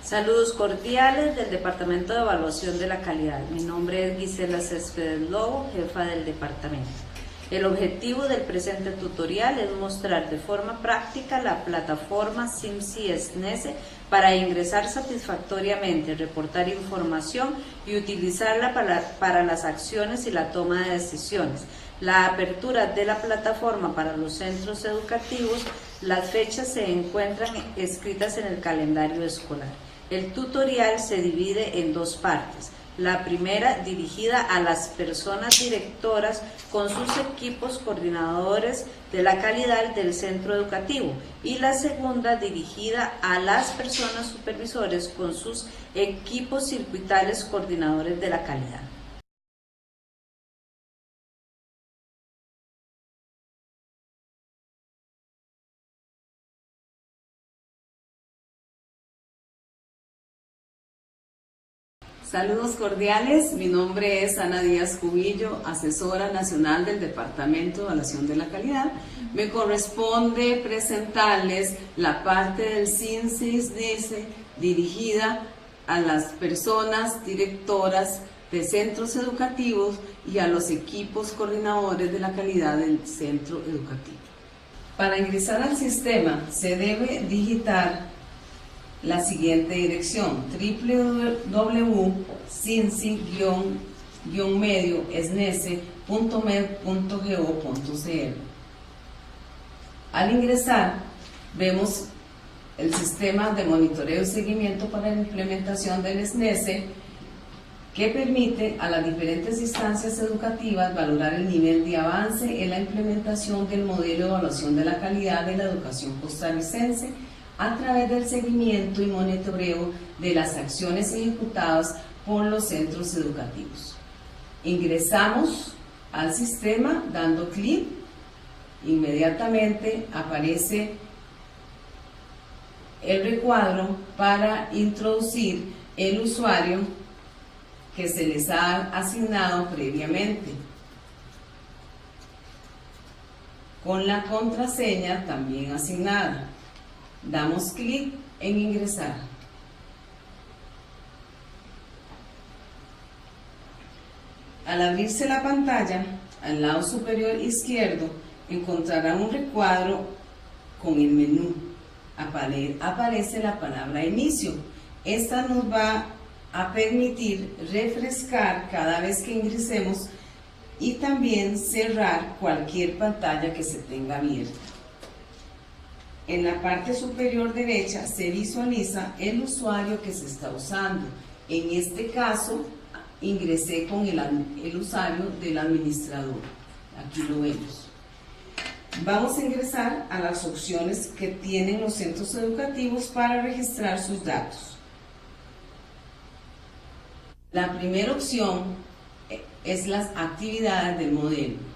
Saludos cordiales del Departamento de Evaluación de la Calidad. Mi nombre es Gisela Céspedes Lobo, jefa del departamento. El objetivo del presente tutorial es mostrar de forma práctica la plataforma SIMSI-SNESE para ingresar satisfactoriamente, reportar información y utilizarla para las acciones y la toma de decisiones. La apertura de la plataforma para los centros educativos, las fechas se encuentran escritas en el calendario escolar. El tutorial se divide en dos partes. La primera dirigida a las personas directoras con sus equipos coordinadores de la calidad del centro educativo y la segunda dirigida a las personas supervisores con sus equipos circuitales coordinadores de la calidad. Saludos cordiales, mi nombre es Ana Díaz Cubillo, asesora nacional del Departamento de Evaluación de la Calidad. Me corresponde presentarles la parte del SIMSI-SNESE dirigida a las personas directoras de centros educativos y a los equipos coordinadores de la calidad del centro educativo. Para ingresar al sistema se debe digitar la siguiente dirección: www.simsi-medio-snese.med.go.cr. Al ingresar, vemos el sistema de monitoreo y seguimiento para la implementación del SNESE, que permite a las diferentes instancias educativas valorar el nivel de avance en la implementación del modelo de evaluación de la calidad de la educación costarricense a través del seguimiento y monitoreo de las acciones ejecutadas por los centros educativos. Ingresamos al sistema dando clic, inmediatamente aparece el recuadro para introducir el usuario que se les ha asignado previamente, con la contraseña también asignada. Damos clic en ingresar. Al abrirse la pantalla, al lado superior izquierdo encontrará un recuadro con el menú. Aparece la palabra inicio. Esta nos va a permitir refrescar cada vez que ingresemos y también cerrar cualquier pantalla que se tenga abierta. En la parte superior derecha se visualiza el usuario que se está usando. En este caso, ingresé con el usuario del administrador. Aquí lo vemos. Vamos a ingresar a las opciones que tienen los centros educativos para registrar sus datos. La primera opción es las actividades del modelo.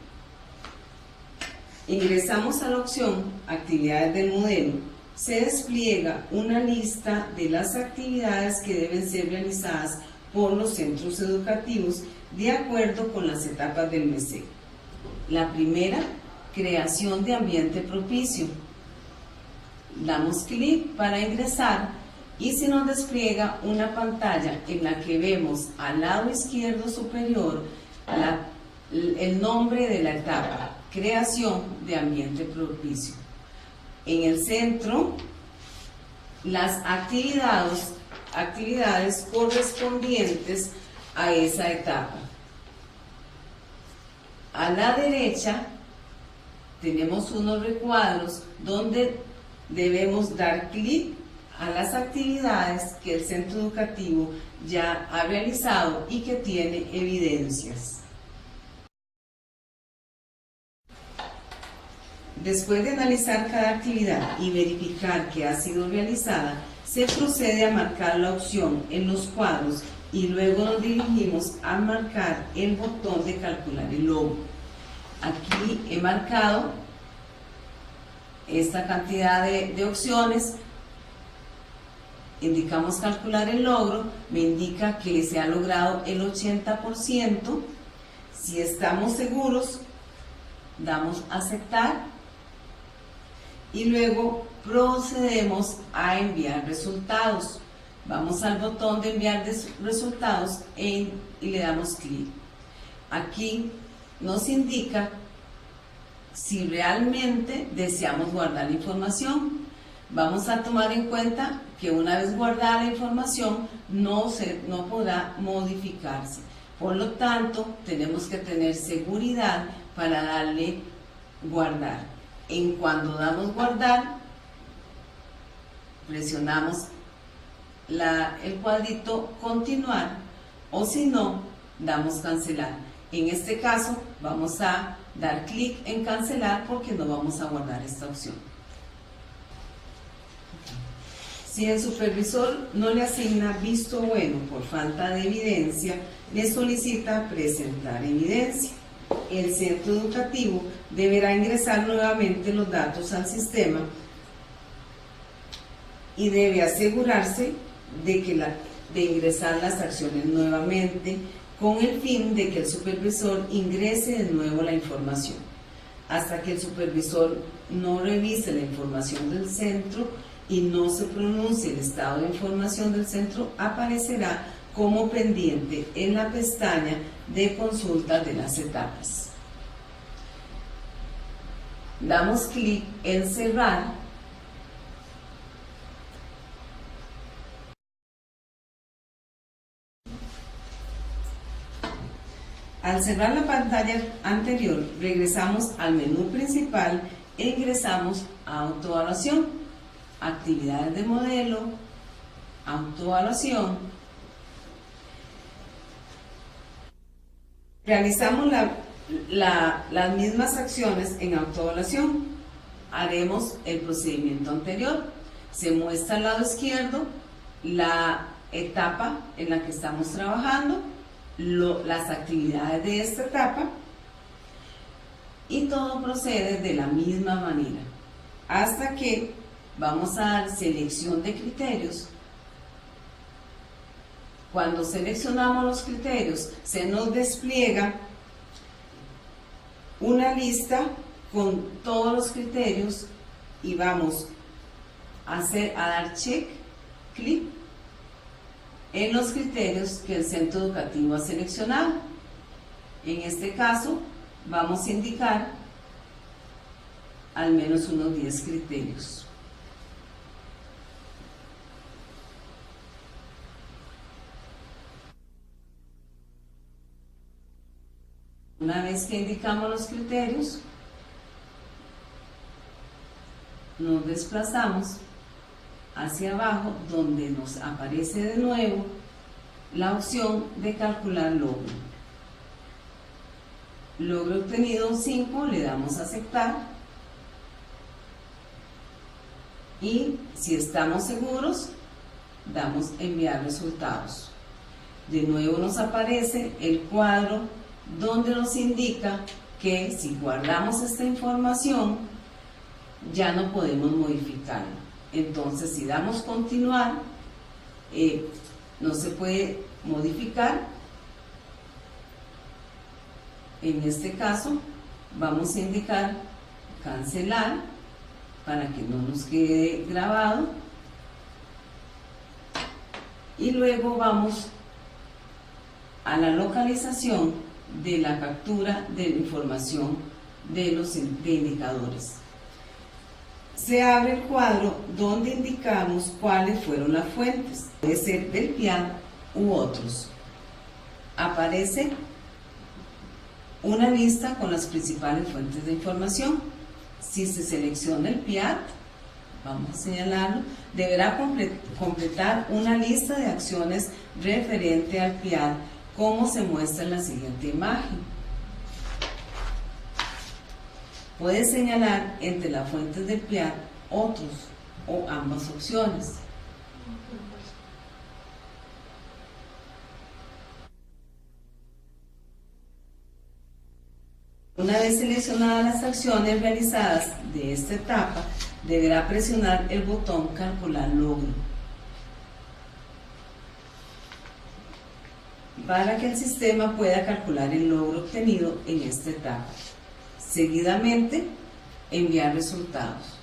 Ingresamos a la opción Actividades del modelo. Se despliega una lista de las actividades que deben ser realizadas por los centros educativos de acuerdo con las etapas del MESEC. La primera, creación de ambiente propicio. Damos clic para ingresar y se nos despliega una pantalla en la que vemos al lado izquierdo superior el nombre de la etapa: creación de ambiente propicio. En el centro, las actividades correspondientes a esa etapa. A la derecha tenemos unos recuadros donde debemos dar clic a las actividades que el centro educativo ya ha realizado y que tiene evidencias. Después de analizar cada actividad y verificar que ha sido realizada, se procede a marcar la opción en los cuadros y luego nos dirigimos a marcar el botón de calcular el logro. Aquí he marcado esta cantidad de opciones. Indicamos calcular el logro, me indica que se ha logrado el 80%. Si estamos seguros, damos a aceptar y luego procedemos a enviar resultados. Vamos al botón de enviar resultados y le damos clic. Aquí nos indica si realmente deseamos guardar la información. Vamos a tomar en cuenta que una vez guardada la información no podrá modificarse. Por lo tanto, tenemos que tener seguridad para darle guardar. En cuando damos guardar, presionamos el cuadrito continuar, o si no, damos cancelar. En este caso vamos a dar clic en cancelar porque no vamos a guardar esta opción. Si el supervisor no le asigna visto bueno por falta de evidencia, le solicita presentar evidencia. El centro educativo deberá ingresar nuevamente los datos al sistema y debe asegurarse de ingresar las acciones nuevamente con el fin de que el supervisor ingrese de nuevo la información. Hasta que el supervisor no revise la información del centro y no se pronuncie el estado de información del centro, aparecerá como pendiente en la pestaña de consulta de las etapas. Damos clic en cerrar. Al cerrar la pantalla anterior, regresamos al menú principal e ingresamos a autoevaluación, actividades de modelo, autoevaluación. Realizamos las mismas acciones en autoevaluación. Haremos el procedimiento anterior. Se muestra al lado izquierdo la etapa en la que estamos trabajando, las actividades de esta etapa, y todo procede de la misma manera hasta que vamos a dar selección de criterios. Cuando seleccionamos los criterios, se nos despliega una lista con todos los criterios y vamos a dar clic en los criterios que el centro educativo ha seleccionado. En este caso, vamos a indicar al menos unos 10 criterios. Una vez que indicamos los criterios, nos desplazamos hacia abajo, donde nos aparece de nuevo la opción de calcular logro. Logro obtenido 5, le damos a aceptar, y si estamos seguros, damos enviar resultados. De nuevo nos aparece el cuadro donde nos indica que si guardamos esta información ya no podemos modificarla. Entonces, si damos continuar, no se puede modificar. En este caso vamos a indicar cancelar para que no nos quede grabado, y luego vamos a la localización de la captura de la información de los indicadores. Se abre el cuadro donde indicamos cuáles fueron las fuentes, puede ser del PIAD u otros. Aparece una lista con las principales fuentes de información. Si se selecciona el PIAD, vamos a señalarlo, deberá completar una lista de acciones referente al PIAD, como se muestra en la siguiente imagen. Puede señalar entre las fuentes del PIAD otros o ambas opciones. Una vez seleccionadas las acciones realizadas de esta etapa, deberá presionar el botón calcular logro para que el sistema pueda calcular el logro obtenido en esta etapa. Seguidamente, enviar resultados.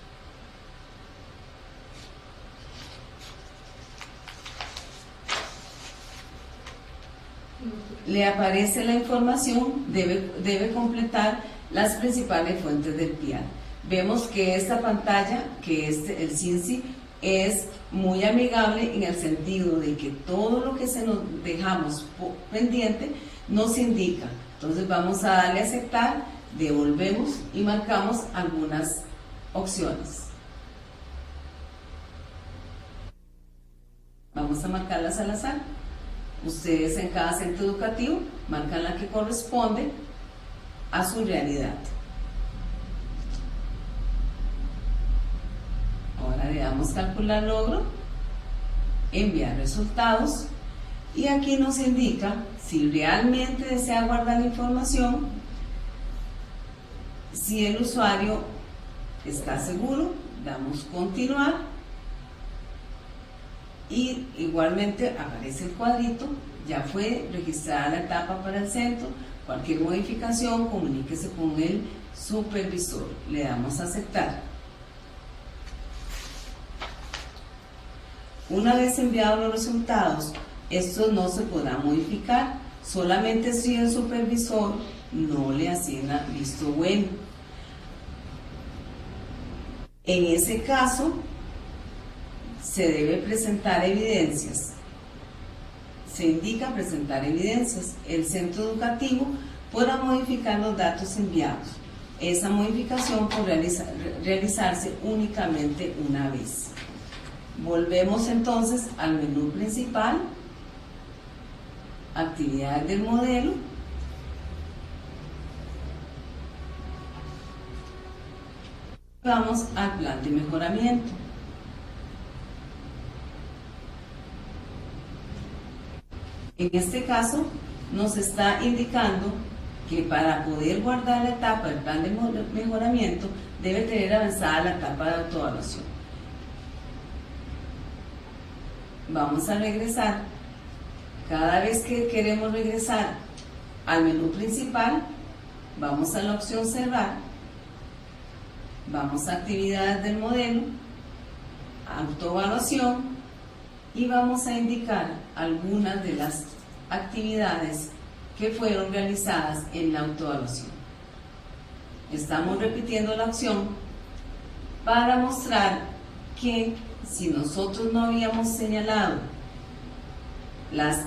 le aparece la información, debe completar las principales fuentes del PIAL. Vemos que esta pantalla, que es el CINSI, es muy amigable en el sentido de que todo lo que se nos dejamos pendiente nos indica. Entonces vamos a darle a aceptar, devolvemos y marcamos algunas opciones. Vamos a marcarlas al azar. Ustedes en cada centro educativo marcan la que corresponde a su realidad. Ahora le damos calcular logro, enviar resultados y aquí nos indica si realmente desea guardar la información, si el usuario está seguro, damos continuar y igualmente aparece el cuadrito, ya fue registrada la etapa para el centro, cualquier modificación comuníquese con el supervisor, le damos a aceptar. Una vez enviados los resultados, estos no se podrán modificar, solamente si el supervisor no le asigna visto bueno. En ese caso, se debe presentar evidencias. Se indica presentar evidencias. El centro educativo podrá modificar los datos enviados. Esa modificación podrá realizarse únicamente una vez. Volvemos entonces al menú principal, actividades del modelo, vamos al plan de mejoramiento. En este caso nos está indicando que para poder guardar la etapa del plan de mejoramiento debe tener avanzada la etapa de autoevaluación. Vamos a regresar. Cada vez que queremos regresar al menú principal, vamos a la opción cerrar, vamos a actividades del modelo, autoevaluación y vamos a indicar algunas de las actividades que fueron realizadas en la autoevaluación. Estamos repitiendo la opción para mostrar que si nosotros no habíamos señalado las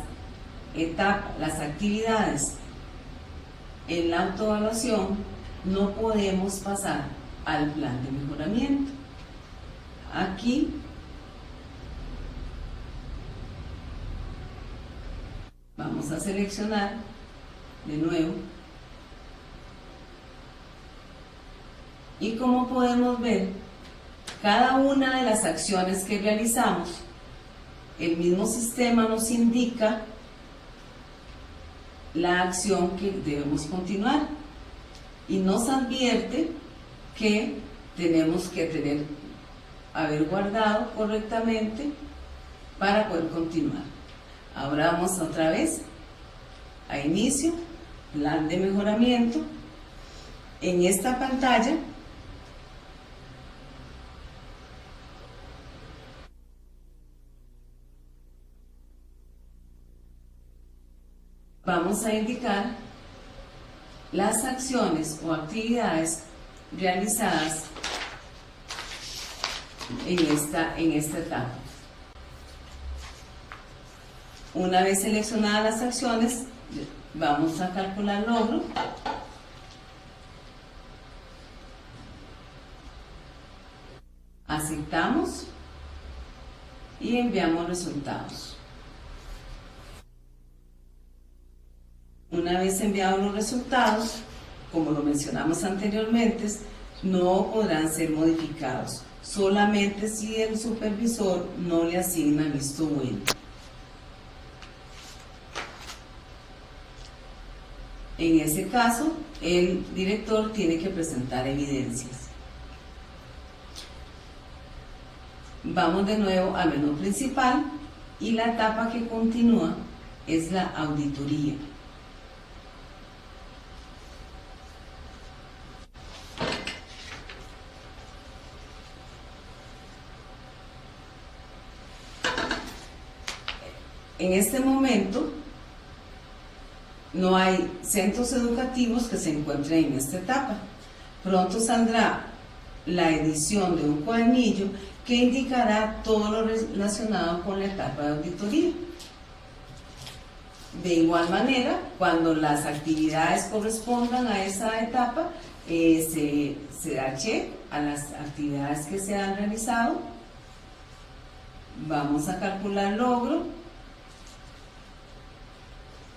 etapas, las actividades en la autoevaluación, no podemos pasar al plan de mejoramiento. Aquí vamos a seleccionar de nuevo y como podemos ver, cada una de las acciones que realizamos, el mismo sistema nos indica la acción que debemos continuar y nos advierte que tenemos que haber guardado correctamente para poder continuar. Ahora vamos otra vez a inicio, plan de mejoramiento. En esta pantalla vamos a indicar las acciones o actividades realizadas en esta etapa. Una vez seleccionadas las acciones, vamos a calcular logro. Aceptamos y enviamos resultados. Una vez enviados los resultados, como lo mencionamos anteriormente, no podrán ser modificados, solamente si el supervisor no le asigna visto bueno. En ese caso, el director tiene que presentar evidencias. Vamos de nuevo al menú principal y la etapa que continúa es la auditoría. En este momento no hay centros educativos que se encuentren en esta etapa. Pronto saldrá la edición de un cuadernillo que indicará todo lo relacionado con la etapa de auditoría. De igual manera, cuando las actividades correspondan a esa etapa, se da check a las actividades que se han realizado. Vamos a calcular logro,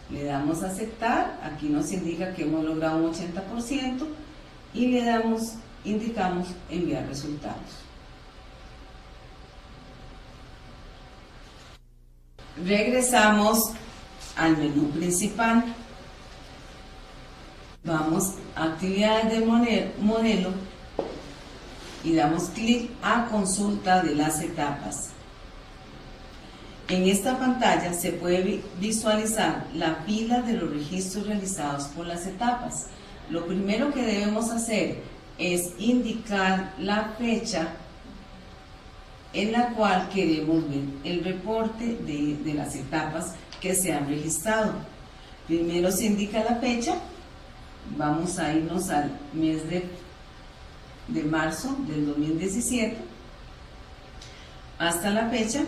le damos a aceptar, aquí nos indica que hemos logrado un 80% y le indicamos enviar resultados. Regresamos al menú principal. Vamos a actividades de modelo y damos clic a consulta de las etapas. En esta pantalla se puede visualizar la fila de los registros realizados por las etapas. Lo primero que debemos hacer es indicar la fecha en la cual queremos ver el reporte de las etapas que se han registrado. Primero se indica la fecha, vamos a irnos al mes de marzo del 2017 hasta la fecha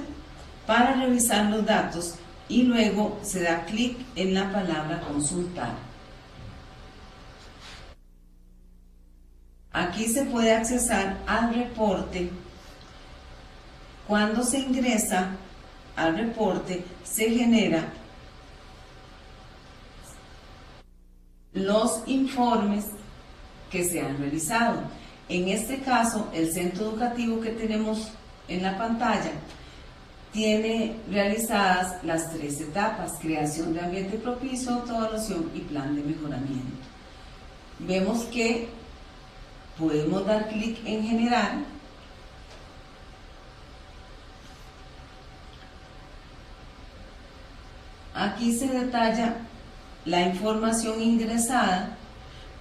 para revisar los datos y luego se da clic en la palabra consultar. Aquí se puede accesar al reporte. Cuando se ingresa al reporte, se genera los informes que se han realizado. En este caso, el centro educativo que tenemos en la pantalla tiene realizadas las 3 etapas: creación de ambiente propicio, autoevaluación y plan de mejoramiento. Vemos que podemos dar clic en generar . Aquí se detalla la información ingresada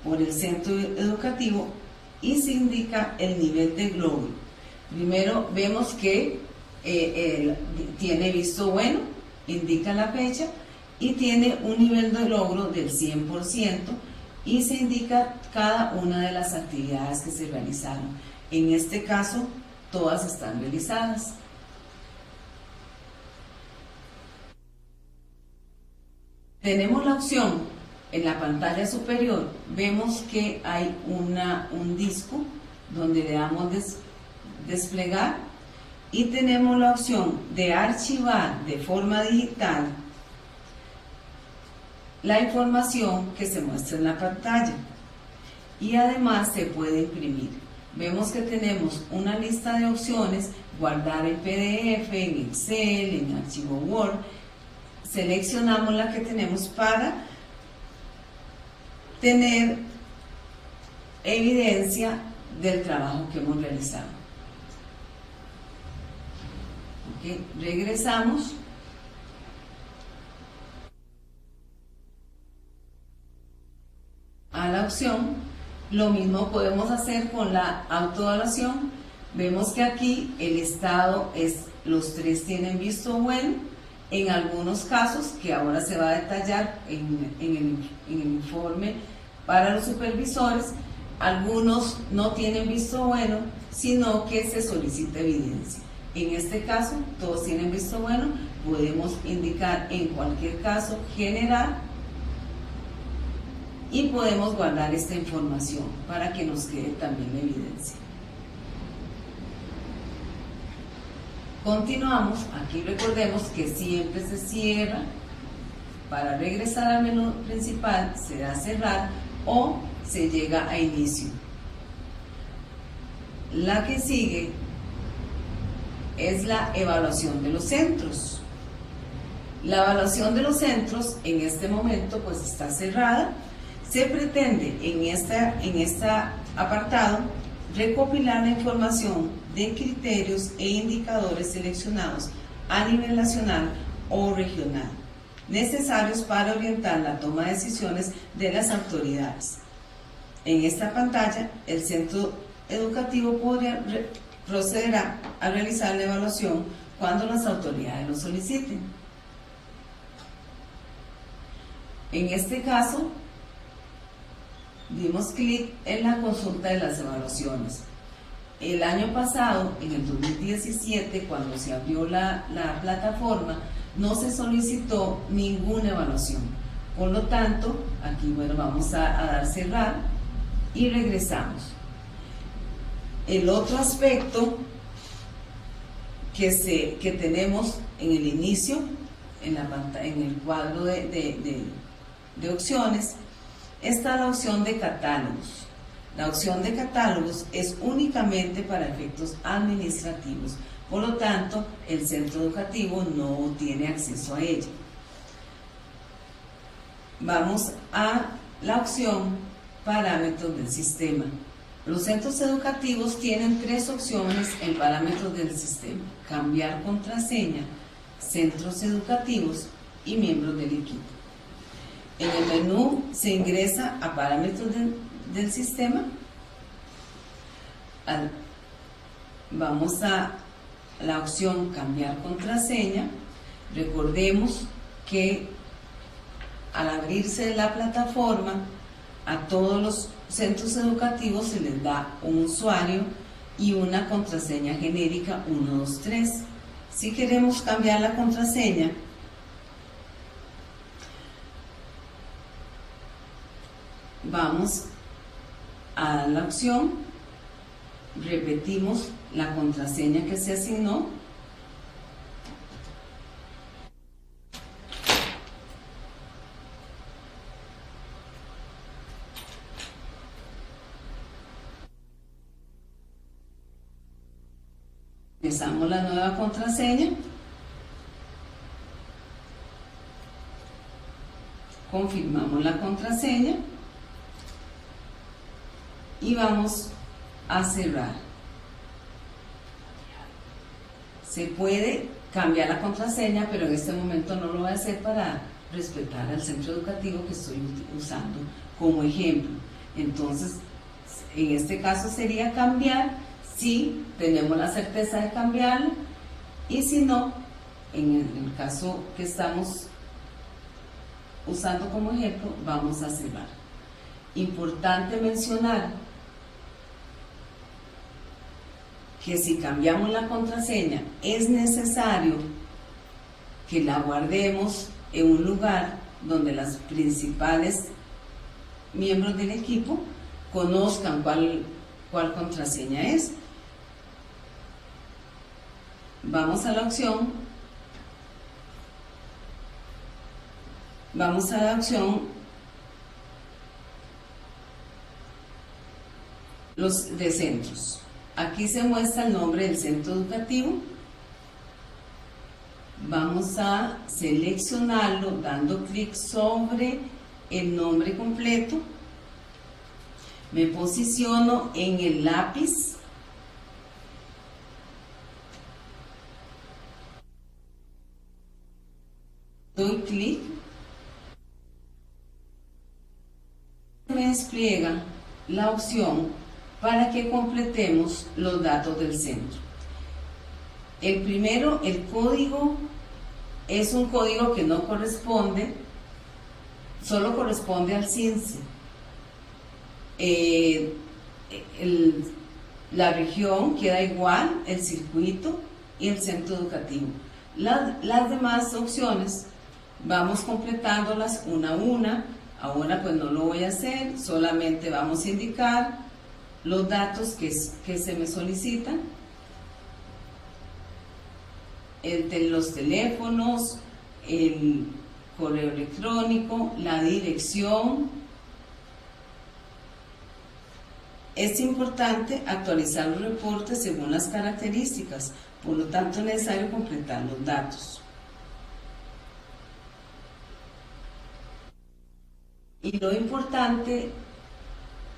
por el centro educativo y se indica el nivel de logro. Primero vemos que tiene visto bueno, indica la fecha y tiene un nivel de logro del 100% y se indica cada una de las actividades que se realizaron. En este caso, todas están realizadas. Tenemos la opción en la pantalla superior, vemos que hay un disco donde le damos desplegar y tenemos la opción de archivar de forma digital la información que se muestra en la pantalla y además se puede imprimir. Vemos que tenemos una lista de opciones: guardar en PDF, en Excel, en archivo Word. Seleccionamos la que tenemos para tener evidencia del trabajo que hemos realizado. Okay. Regresamos a la opción. Lo mismo podemos hacer con la autoevaluación. Vemos que aquí el estado es: los 3 tienen visto bueno. En algunos casos, que ahora se va a detallar en el informe para los supervisores, algunos no tienen visto bueno, sino que se solicita evidencia. En este caso, todos tienen visto bueno. Podemos indicar en cualquier caso generar y podemos guardar esta información para que nos quede también la evidencia. Continuamos. Aquí recordemos que siempre se cierra. Para regresar al menú principal se da cerrar o se llega a inicio. La que sigue es la evaluación de los centros. La evaluación de los centros en este momento pues está cerrada. Se pretende en este apartado recopilar la información de criterios e indicadores seleccionados a nivel nacional o regional, necesarios para orientar la toma de decisiones de las autoridades. En esta pantalla, el centro educativo procederá a realizar la evaluación cuando las autoridades lo soliciten. En este caso, dimos clic en la consulta de las evaluaciones. El año pasado, en el 2017, cuando se abrió la plataforma, no se solicitó ninguna evaluación. Por lo tanto, aquí bueno, vamos a dar cerrar y regresamos. El otro aspecto que tenemos en el inicio, en el cuadro de opciones, está la opción de catálogos. La opción de catálogos es únicamente para efectos administrativos, por lo tanto, el centro educativo no tiene acceso a ella. Vamos a la opción parámetros del sistema. Los centros educativos tienen tres opciones en parámetros del sistema: cambiar contraseña, centros educativos y miembros del equipo. En el menú se ingresa a parámetros del sistema. Vamos a la opción cambiar contraseña. Recordemos que al abrirse la plataforma, a todos los centros educativos se les da un usuario y una contraseña genérica 123. Si queremos cambiar la contraseña, vamos a la opción, repetimos la contraseña que se asignó, ingresamos la nueva contraseña, confirmamos la contraseña y vamos a cerrar. Se puede cambiar la contraseña, pero en este momento no lo voy a hacer para respetar al centro educativo que estoy usando como ejemplo. Entonces, en este caso sería cambiar si tenemos la certeza de cambiarlo, y si no, en el caso que estamos usando como ejemplo, vamos a cerrar. Importante mencionar que si cambiamos la contraseña es necesario que la guardemos en un lugar donde los principales miembros del equipo conozcan cuál contraseña es. Vamos a la opción los de centros. Aquí se muestra el nombre del centro educativo. Vamos a seleccionarlo dando clic sobre el nombre completo. Me posiciono en el lápiz. Doy clic. Me despliega la opción para que completemos los datos del centro. El primero, el código, es un código que no corresponde, solo corresponde al CINSE. La región queda igual, el circuito y el centro educativo. Las demás opciones vamos completándolas una a una. Ahora pues no lo voy a hacer, solamente vamos a indicar los datos que se me solicitan, los teléfonos, el correo electrónico, la dirección. Es importante actualizar los reportes según las características, por lo tanto es necesario completar los datos. Y lo importante,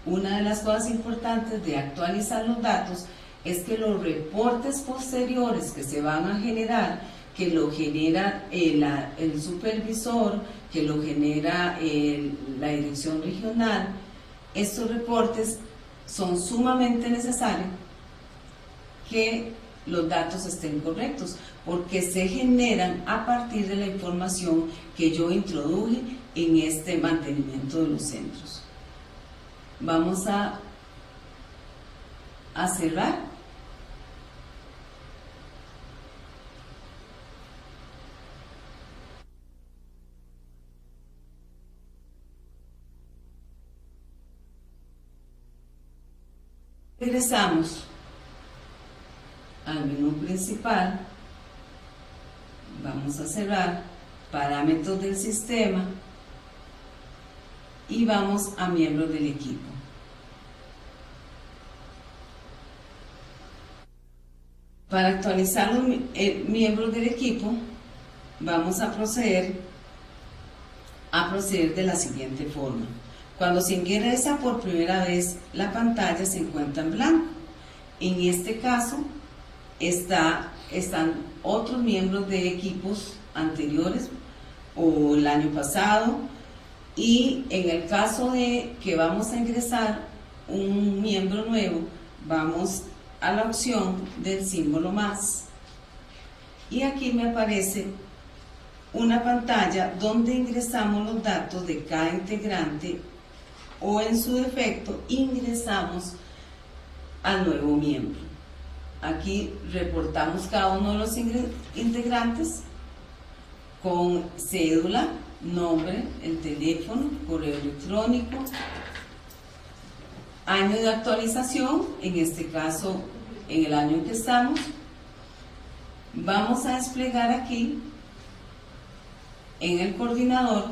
una de las cosas importantes de actualizar los datos es que los reportes posteriores que se van a generar, que lo genera el supervisor, que lo genera la dirección regional, estos reportes son sumamente necesarios que los datos estén correctos, porque se generan a partir de la información que yo introduje en este mantenimiento de los centros. Vamos a cerrar. Regresamos al menú principal, vamos a cerrar parámetros del sistema y vamos a miembros del equipo. Para actualizar los miembros del equipo, vamos a proceder de la siguiente forma. Cuando se ingresa por primera vez, la pantalla se encuentra en blanco. En este caso, están otros miembros de equipos anteriores o el año pasado, y en el caso de que vamos a ingresar un miembro nuevo, vamos a la opción del símbolo más, y aquí me aparece una pantalla donde ingresamos los datos de cada integrante, o en su defecto ingresamos al nuevo miembro. Aquí reportamos cada uno de los integrantes con cédula, nombre, el teléfono, correo electrónico, año de actualización, en este caso en el año en que estamos. Vamos a desplegar aquí en el coordinador,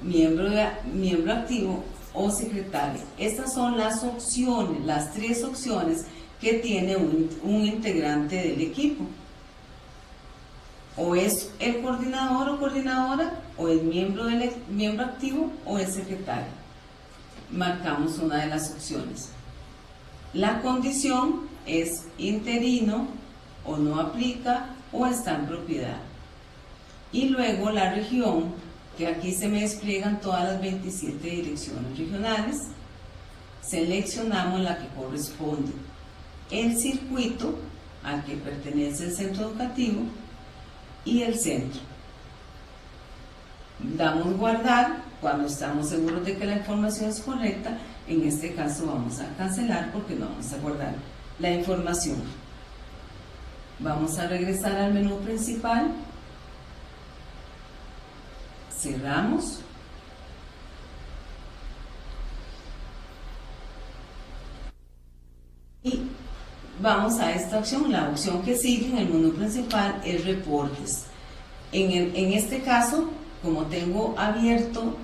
miembro activo o secretario. Estas son las opciones, las 3 opciones que tiene un integrante del equipo. O es el coordinador o coordinadora, o el miembro activo, o el secretario. Marcamos una de las opciones. La condición es interino, o no aplica, o está en propiedad. Y luego la región, que aquí se me despliegan todas las 27 direcciones regionales. Seleccionamos la que corresponde. El circuito al que pertenece el centro educativo y el centro. Damos guardar cuando estamos seguros de que la información es correcta. En este caso vamos a cancelar porque no vamos a guardar la información. Vamos a regresar al menú principal. Cerramos. Y vamos a esta opción. La opción que sigue en el menú principal es reportes. En este caso, como tengo abierto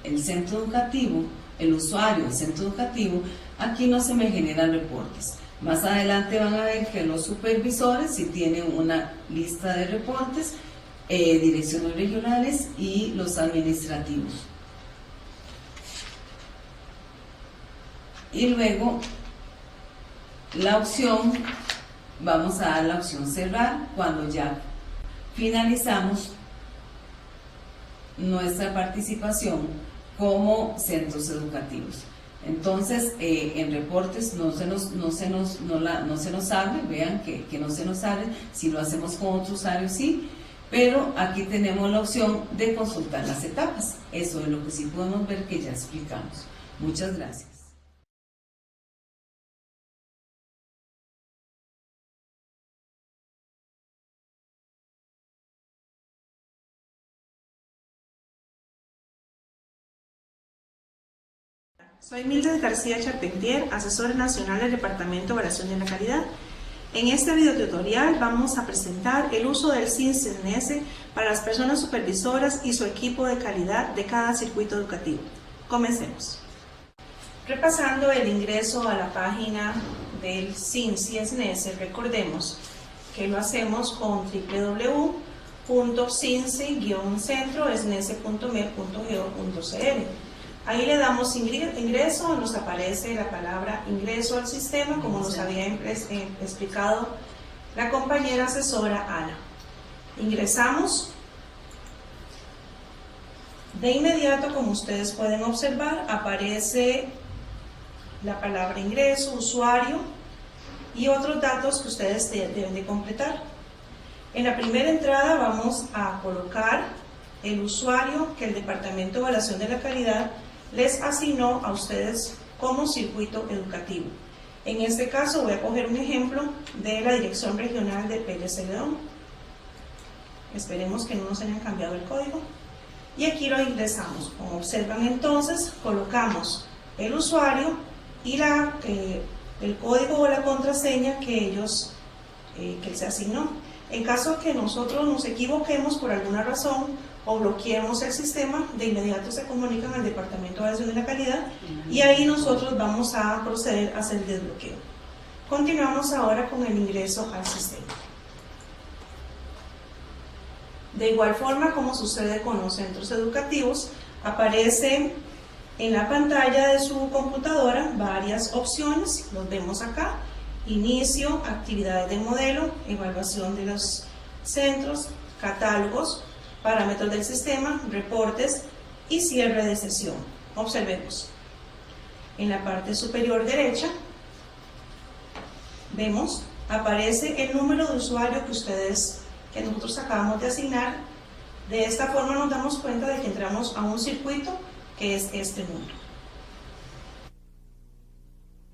el centro educativo, el usuario del centro educativo, aquí no se me generan reportes. Más adelante van a ver que los supervisores sí tienen una lista de reportes, direcciones regionales y los administrativos. Y luego la opción, vamos a dar la opción cerrar cuando ya finalizamos nuestra participación como centros educativos. Entonces, en reportes no se nos abre, vean que no se nos abre. Si lo hacemos con otros usuarios sí, pero aquí tenemos la opción de consultar las etapas. Eso es lo que sí podemos ver que ya explicamos. Muchas gracias. Soy Mildred García Charpentier, asesora nacional del Departamento de Evaluación de la Calidad. En este video tutorial vamos a presentar el uso del SIN-CNS para las personas supervisoras y su equipo de calidad de cada circuito educativo. Comencemos. Repasando el ingreso a la página del SIN-CNS, recordemos que lo hacemos con www.cince-centro-sns.me.go.cl. Ahí le damos ingreso, nos aparece la palabra ingreso al sistema, como nos había explicado la compañera asesora Ana. Ingresamos. De inmediato, como ustedes pueden observar, aparece la palabra ingreso, usuario y otros datos que ustedes deben de completar. En la primera entrada vamos a colocar el usuario que el Departamento de Evaluación de la Calidad les asignó a ustedes como circuito educativo. En este caso voy a coger un ejemplo de la Dirección Regional de Pérez Celedón. Esperemos que no nos hayan cambiado el código. Y aquí lo ingresamos. Como observan entonces, colocamos el usuario y el código o la contraseña que él se asignó. En caso que nosotros nos equivoquemos por alguna razón o bloqueemos el sistema, de inmediato se comunican al Departamento de Evaluación de la Calidad y ahí nosotros vamos a proceder a hacer el desbloqueo. Continuamos ahora con el ingreso al sistema. De igual forma como sucede con los centros educativos, aparece en la pantalla de su computadora varias opciones, los vemos acá: inicio, actividades de modelo, evaluación de los centros, catálogos, parámetros del sistema, reportes y cierre de sesión. Observemos. En la parte superior derecha vemos, aparece el número de usuario que nosotros acabamos de asignar. De esta forma nos damos cuenta de que entramos a un circuito que es este número.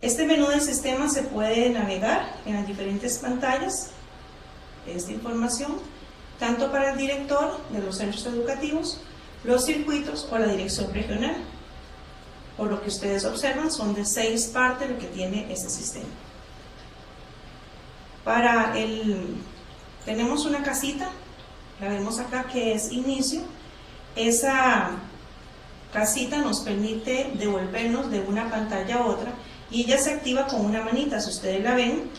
Este menú del sistema se puede navegar en las diferentes pantallas de esta información, tanto para el director de los centros educativos, los circuitos o la dirección regional. Por lo que ustedes observan, son de 6 partes lo que tiene este sistema. Tenemos una casita, la vemos acá, que es inicio. Esa casita nos permite devolvernos de una pantalla a otra y ella se activa con una manita. Si ustedes la ven,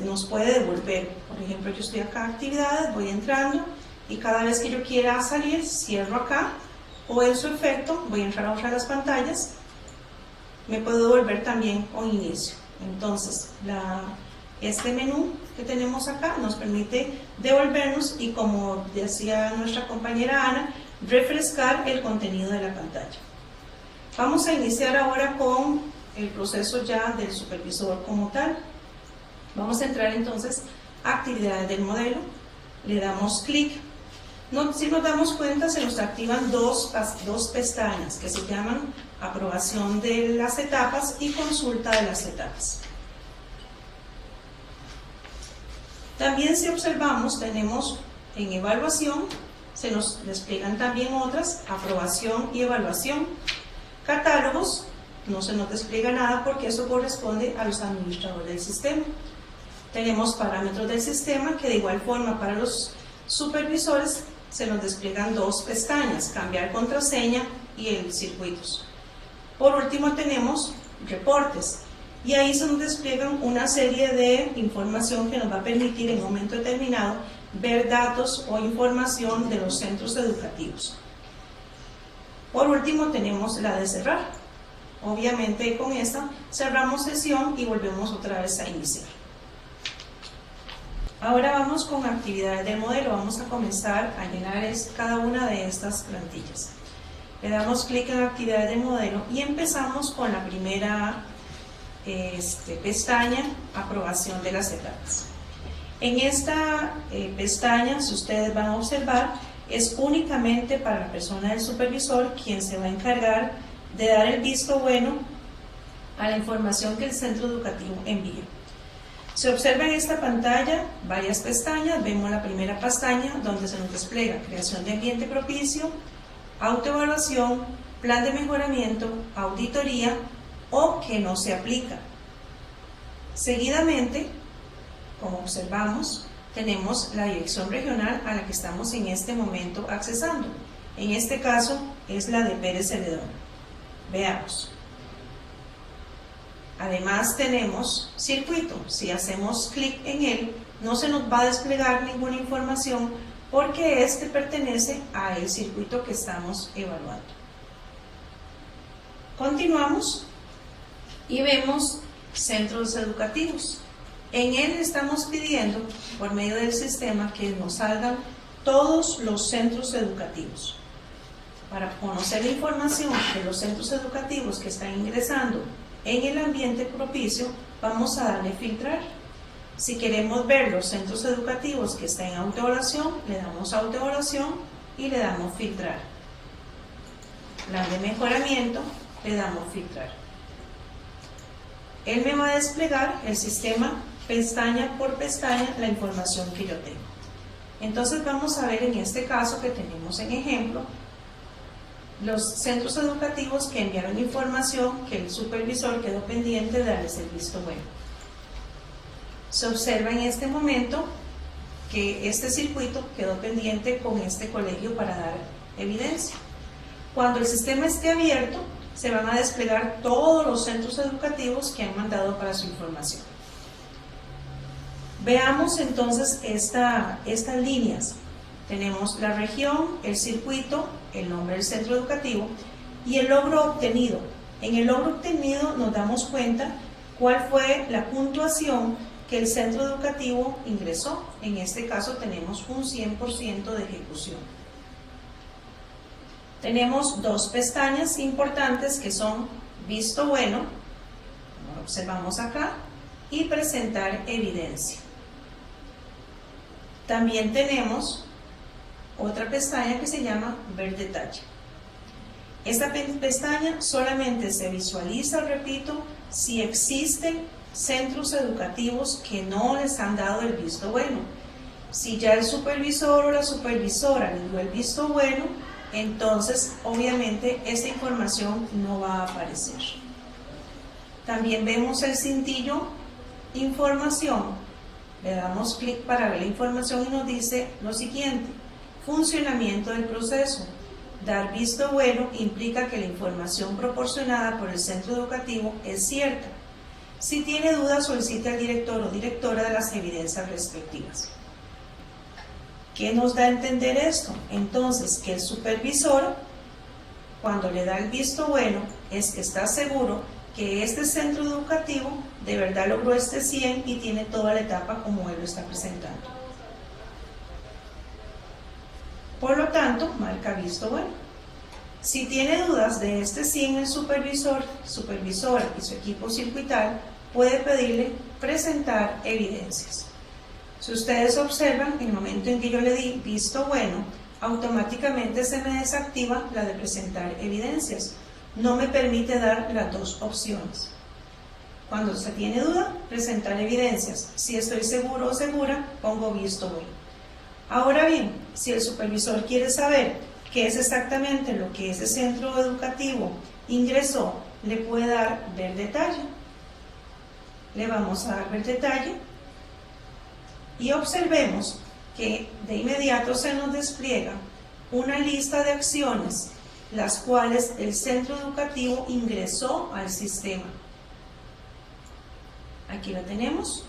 nos puede devolver. Por ejemplo, yo estoy acá en actividades, voy entrando y cada vez que yo quiera salir, cierro acá, o en su efecto voy a entrar a otra de las pantallas, me puedo devolver también con inicio. Entonces este menú que tenemos acá nos permite devolvernos y, como decía nuestra compañera Ana, refrescar el contenido de la pantalla. Vamos a iniciar ahora con el proceso ya del supervisor como tal. Vamos a entrar entonces a actividades del modelo, le damos clic. Si nos damos cuenta, se nos activan dos pestañas que se llaman aprobación de las etapas y consulta de las etapas. También, si observamos, tenemos en evaluación, se nos despliegan también otras, aprobación y evaluación. Catálogos, no se nos despliega nada porque eso corresponde a los administradores del sistema. Tenemos parámetros del sistema, que de igual forma para los supervisores se nos despliegan 2 pestañas, cambiar contraseña y el circuitos. Por último tenemos reportes, y ahí se nos despliegan una serie de información que nos va a permitir en un momento determinado ver datos o información de los centros educativos. Por último tenemos la de cerrar. Obviamente con esta cerramos sesión y volvemos otra vez a iniciar. Ahora vamos con actividades del modelo. Vamos a comenzar a llenar cada una de estas plantillas. Le damos clic en actividades del modelo y empezamos con la primera pestaña, aprobación de las etapas. En esta pestaña, si ustedes van a observar, es únicamente para la persona del supervisor quien se va a encargar de dar el visto bueno a la información que el centro educativo envía. Se observa en esta pantalla varias pestañas. Vemos la primera pestaña donde se nos despliega creación de ambiente propicio, autoevaluación, plan de mejoramiento, auditoría o que no se aplica. Seguidamente, como observamos, tenemos la dirección regional a la que estamos en este momento accesando. En este caso es la de Pérez Celedón. Veamos. Además tenemos circuito. Si hacemos clic en él, no se nos va a desplegar ninguna información porque este pertenece al circuito que estamos evaluando. Continuamos y vemos centros educativos. En él estamos pidiendo, por medio del sistema, que nos salgan todos los centros educativos. Para conocer la información de los centros educativos que están ingresando en el ambiente propicio, vamos a darle filtrar. Si queremos ver los centros educativos que están en autoevaluación, le damos autoevaluación y le damos filtrar. Plan de mejoramiento, le damos filtrar. Él me va a desplegar el sistema pestaña por pestaña la información que yo tengo. Entonces vamos a ver en este caso que tenemos en ejemplo los centros educativos que enviaron información que el supervisor quedó pendiente de darles el visto bueno. Se observa en este momento que este circuito quedó pendiente con este colegio para dar evidencia. Cuando el sistema esté abierto, se van a desplegar todos los centros educativos que han mandado para su información. Veamos entonces estas líneas. Tenemos la región, el circuito, el nombre del centro educativo y el logro obtenido. En el logro obtenido nos damos cuenta cuál fue la puntuación que el centro educativo ingresó. En este caso tenemos un 100% de ejecución. Tenemos dos pestañas importantes que son visto bueno, como observamos acá, y presentar evidencia. También tenemos otra pestaña que se llama ver detalle. Esta pestaña solamente se visualiza, repito, si existen centros educativos que no les han dado el visto bueno. Si ya el supervisor o la supervisora les dio el visto bueno, entonces obviamente esta información no va a aparecer. También vemos el cintillo información. Le damos clic para ver la información y nos dice lo siguiente: funcionamiento del proceso. Dar visto bueno implica que la información proporcionada por el centro educativo es cierta. Si tiene dudas, solicite al director o directora de las evidencias respectivas. ¿Qué nos da a entender esto? Entonces, que el supervisor, cuando le da el visto bueno, es que está seguro que este centro educativo de verdad logró este 100 y tiene toda la etapa como él lo está presentando. Por lo tanto, marca visto bueno. Si tiene dudas de este 100, el supervisor, supervisora y su equipo circuital puede pedirle presentar evidencias. Si ustedes observan, en el momento en que yo le di visto bueno, automáticamente se me desactiva la de presentar evidencias. No me permite dar las dos opciones. Cuando se tiene duda, presentar evidencias. Si estoy seguro o segura, pongo visto bueno. Ahora bien, si el supervisor quiere saber qué es exactamente lo que ese centro educativo ingresó, le puede dar ver detalle. Le vamos a dar ver detalle y observemos que de inmediato se nos despliega una lista de acciones las cuales el centro educativo ingresó al sistema. Aquí lo tenemos.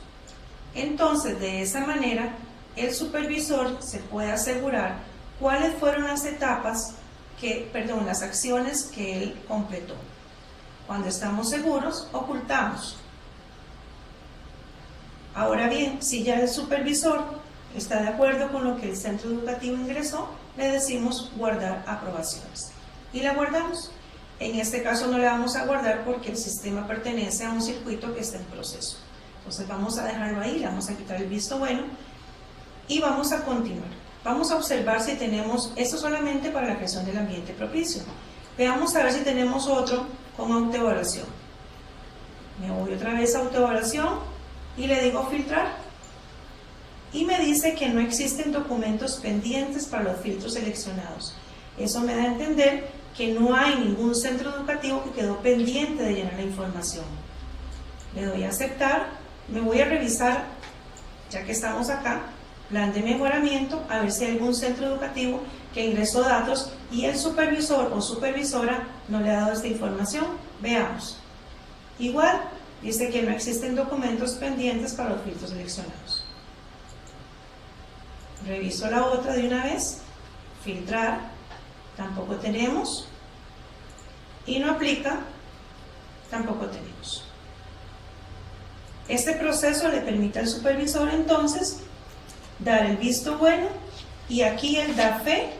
Entonces, de esa manera, el supervisor se puede asegurar cuáles fueron las las acciones que él completó. Cuando estamos seguros, ocultamos. Ahora bien, si ya el supervisor está de acuerdo con lo que el centro educativo ingresó, le decimos guardar aprobaciones. Y la guardamos. En este caso no la vamos a guardar porque el sistema pertenece a un circuito que está en proceso. Entonces vamos a dejarlo ahí, le vamos a quitar el visto bueno y vamos a continuar. Vamos a observar si tenemos, esto solamente para la creación del ambiente propicio. Veamos a ver si tenemos otro con autoevaluación. Me voy otra vez a autoevaluación y le digo filtrar. Y me dice que no existen documentos pendientes para los filtros seleccionados. Eso me da a entender que no hay ningún centro educativo que quedó pendiente de llenar la información. Le doy a aceptar, me voy a revisar, ya que estamos acá, plan de mejoramiento, a ver si hay algún centro educativo que ingresó datos y el supervisor o supervisora no le ha dado esta información. Veamos. Igual, dice que no existen documentos pendientes para los filtros seleccionados. Reviso la otra de una vez, filtrar. Tampoco tenemos, y no aplica, tampoco tenemos. Este proceso le permite al supervisor entonces dar el visto bueno y aquí él da fe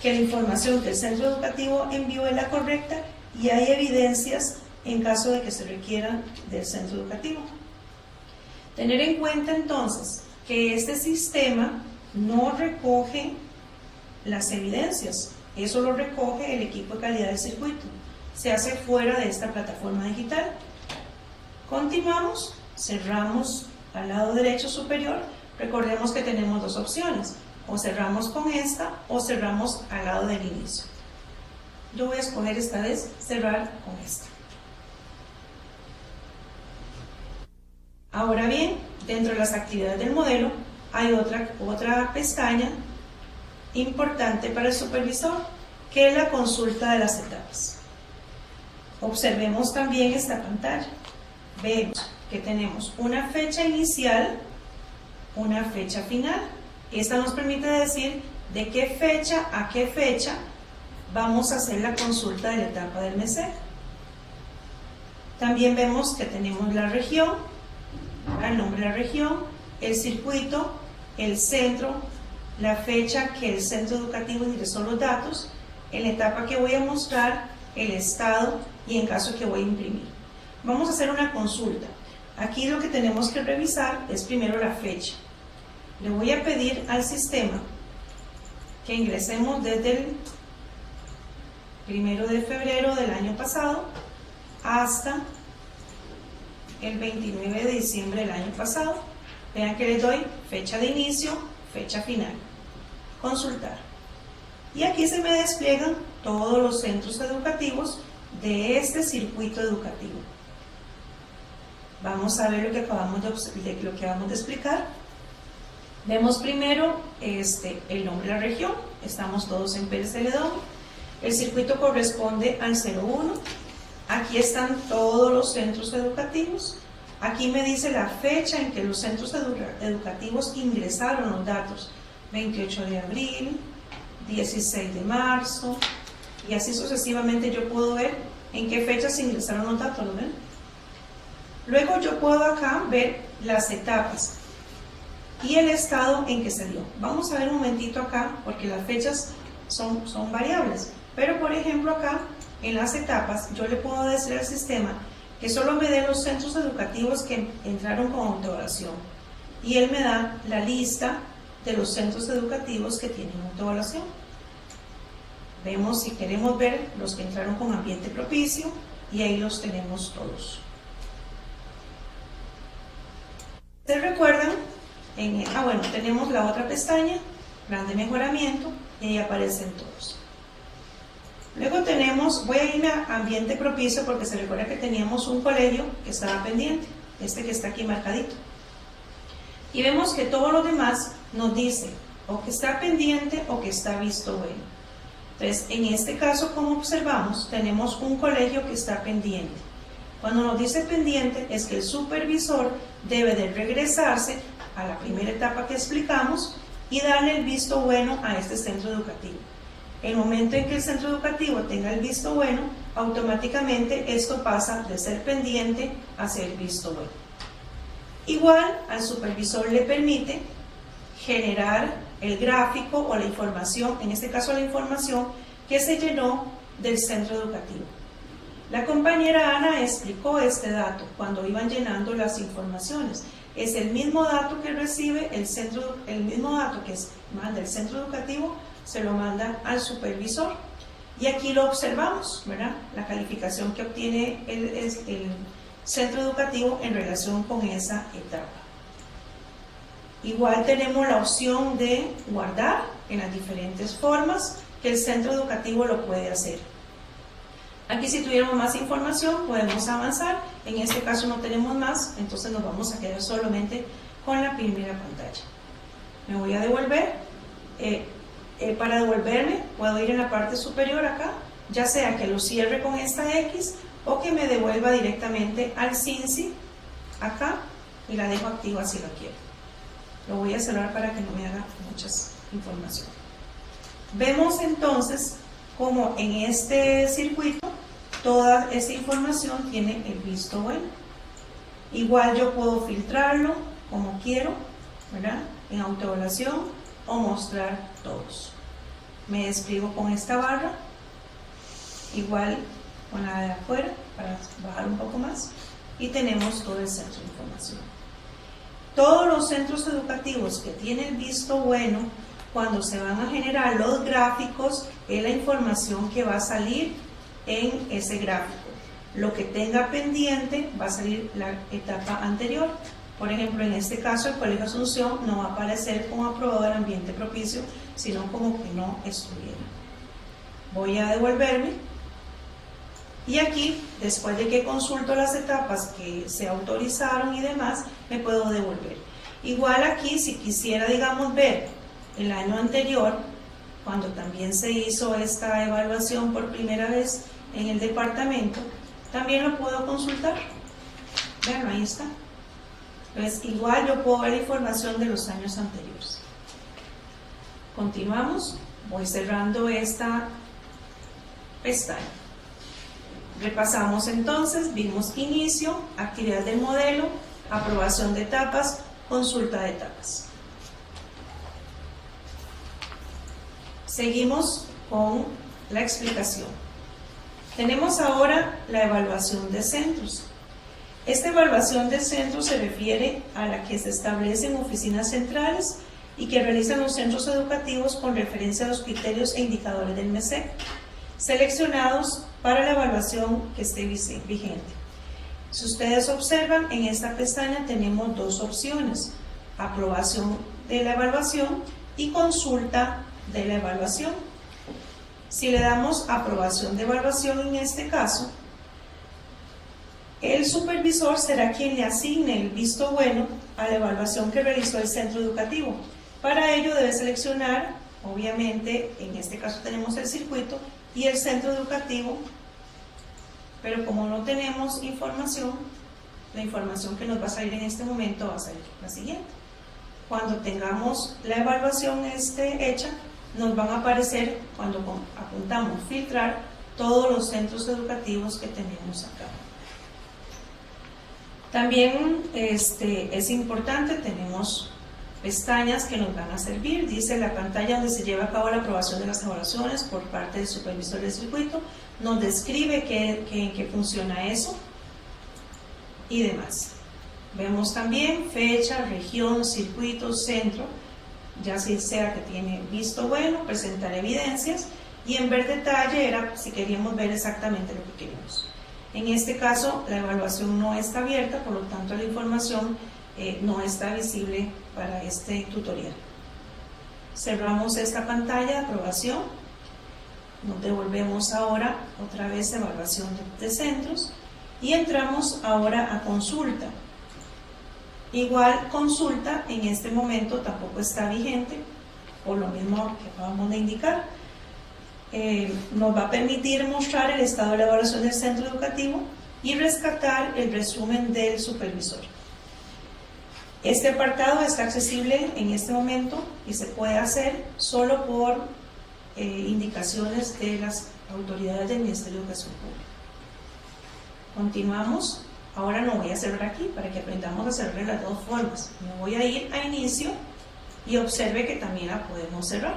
que la información que el centro educativo envió es la correcta y hay evidencias en caso de que se requieran del centro educativo. Tener en cuenta entonces que este sistema no recoge las evidencias, eso lo recoge el equipo de calidad del circuito, se hace fuera de esta plataforma digital. Continuamos, cerramos al lado derecho superior, recordemos que tenemos dos opciones, o cerramos con esta o cerramos al lado del inicio. Yo voy a escoger esta vez cerrar con esta. Ahora bien, dentro de las actividades del modelo hay otra pestaña importante para el supervisor, que es la consulta de las etapas. Observemos también esta pantalla. Vemos que tenemos una fecha inicial, una fecha final. Esta nos permite decir de qué fecha a qué fecha vamos a hacer la consulta de la etapa del MESEC. También vemos que tenemos la región, el nombre de la región, el circuito, el centro, la fecha que el centro educativo ingresó los datos, en la etapa que voy a mostrar, el estado y en caso que voy a imprimir. Vamos a hacer una consulta. Aquí lo que tenemos que revisar es primero la fecha. Le voy a pedir al sistema que ingresemos desde el 1 de febrero del año pasado hasta el 29 de diciembre del año pasado. Vean que les doy fecha de inicio, fecha final. Consultar. Y aquí se me despliegan todos los centros educativos de este circuito educativo. Vamos a ver lo que acabamos de explicar. Vemos primero el nombre de la región. Estamos todos en Pérez Celedón. El circuito corresponde al 01. Aquí están todos los centros educativos. Aquí me dice la fecha en que los centros educativos ingresaron los datos. 28 de abril, 16 de marzo, y así sucesivamente yo puedo ver en qué fechas ingresaron los datos, ¿lo ven? Luego yo puedo acá ver las etapas y el estado en que se dio. Vamos a ver un momentito acá, porque las fechas son variables, pero por ejemplo acá, en las etapas, yo le puedo decir al sistema que solo me dé los centros educativos que entraron con autoevaluación, y él me da la lista de los centros educativos que tienen autoevaluación. Vemos si queremos ver los que entraron con ambiente propicio, y ahí los tenemos todos. ¿Se recuerdan? Bueno, tenemos la otra pestaña, plan de mejoramiento, y ahí aparecen todos. Luego tenemos, voy a irme a ambiente propicio porque se recuerda que teníamos un colegio que estaba pendiente, este que está aquí marcadito. Y vemos que todos los demás nos dicen o que está pendiente o que está visto bueno. Entonces, en este caso, como observamos, tenemos un colegio que está pendiente. Cuando nos dice pendiente, es que el supervisor debe de regresarse a la primera etapa que explicamos y darle el visto bueno a este centro educativo. El momento en que el centro educativo tenga el visto bueno, automáticamente esto pasa de ser pendiente a ser visto bueno. Igual, al supervisor le permite generar el gráfico o la información, en este caso la información que se llenó del centro educativo. La compañera Ana explicó este dato cuando iban llenando las informaciones. Es el mismo dato que recibe el mismo dato que manda el centro educativo, se lo manda al supervisor. Y aquí lo observamos, ¿verdad? La calificación que obtiene el centro educativo en relación con esa etapa. Igual tenemos la opción de guardar en las diferentes formas que el centro educativo lo puede hacer. Aquí, si tuviéramos más información, podemos avanzar. En este caso no tenemos más, entonces nos vamos a quedar solamente con la primera pantalla. Me voy a devolver. Para devolverme, puedo ir en la parte superior acá, ya sea que lo cierre con esta X o que me devuelva directamente al CINSI acá y la dejo activa si lo quiero. Lo voy a cerrar para que no me haga muchas informaciones. Vemos entonces como en este circuito toda esa información tiene el visto bueno. Igual yo puedo filtrarlo como quiero, ¿verdad? En autoevaluación o mostrar todos. Me despliego con esta barra, igual con la de afuera para bajar un poco más, y tenemos todo el centro de información. todos los centros educativos que tienen visto bueno, cuando se van a generar los gráficos, es la información que va a salir en ese gráfico. Lo que tenga pendiente va a salir la etapa anterior. Por ejemplo, en este caso, el Colegio Asunción no va a aparecer como aprobado el ambiente propicio, sino como que no estuviera. Voy a devolverme. Y aquí, después de que consulto las etapas que se autorizaron y demás, me puedo devolver. Igual aquí, si quisiera, digamos, ver el año anterior, cuando también se hizo esta evaluación por primera vez en el departamento, también lo puedo consultar. Vean, ahí está. Entonces, igual yo puedo ver la información de los años anteriores. Continuamos. Voy cerrando esta pestaña. Repasamos entonces, vimos inicio, actividad del modelo, aprobación de etapas, consulta de etapas. Seguimos con la explicación. Tenemos ahora la evaluación de centros. Esta evaluación de centros se refiere a la que se establece en oficinas centrales y que realizan los centros educativos con referencia a los criterios e indicadores del MESEC, seleccionados para la evaluación que esté vigente. Si ustedes observan, en esta pestaña tenemos dos opciones: aprobación de la evaluación y consulta de la evaluación. Si le damos aprobación de evaluación en este caso, el supervisor será quien le asigne el visto bueno a la evaluación que realizó el centro educativo. Para ello debe seleccionar, obviamente, en este caso tenemos el circuito y el centro educativo, pero como no tenemos información, la información que nos va a salir en este momento va a ser la siguiente. Cuando tengamos la evaluación hecha, nos van a aparecer, cuando apuntamos filtrar, todos los centros educativos que tenemos acá. También es importante, tenemos pestañas que nos van a servir. Dice la pantalla donde se lleva a cabo la aprobación de las evaluaciones por parte del supervisor del circuito, nos describe en qué funciona eso y demás. Vemos también fecha, región, circuito, centro, ya sea que tiene visto bueno, presentar evidencias, y en ver detalle era si queríamos ver exactamente lo que queremos. En este caso la evaluación no está abierta, por lo tanto la información no está visible para este tutorial. Cerramos esta pantalla de aprobación, nos devolvemos ahora otra vez a evaluación de centros y entramos ahora a consulta. Igual consulta en este momento tampoco está vigente, por lo mismo que acabamos de indicar. Nos va a permitir mostrar el estado de la evaluación del centro educativo y rescatar el resumen del supervisor. Este apartado está accesible en este momento y se puede hacer solo por indicaciones de las autoridades del Ministerio de Educación Pública. Continuamos. Ahora no voy a cerrar aquí para que aprendamos a cerrar de las dos formas. Me voy a ir a inicio y observe que también la podemos cerrar.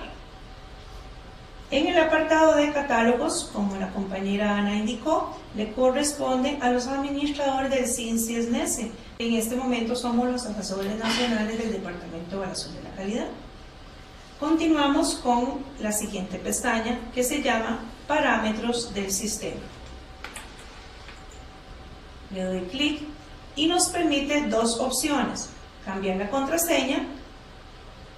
En el apartado de catálogos, como la compañera Ana indicó, le corresponde a los administradores del CIN-CIESNESE. En este momento somos los asesores nacionales del Departamento de Evaluación de la Calidad. Continuamos con la siguiente pestaña que se llama Parámetros del Sistema. Le doy clic y nos permite dos opciones: cambiar la contraseña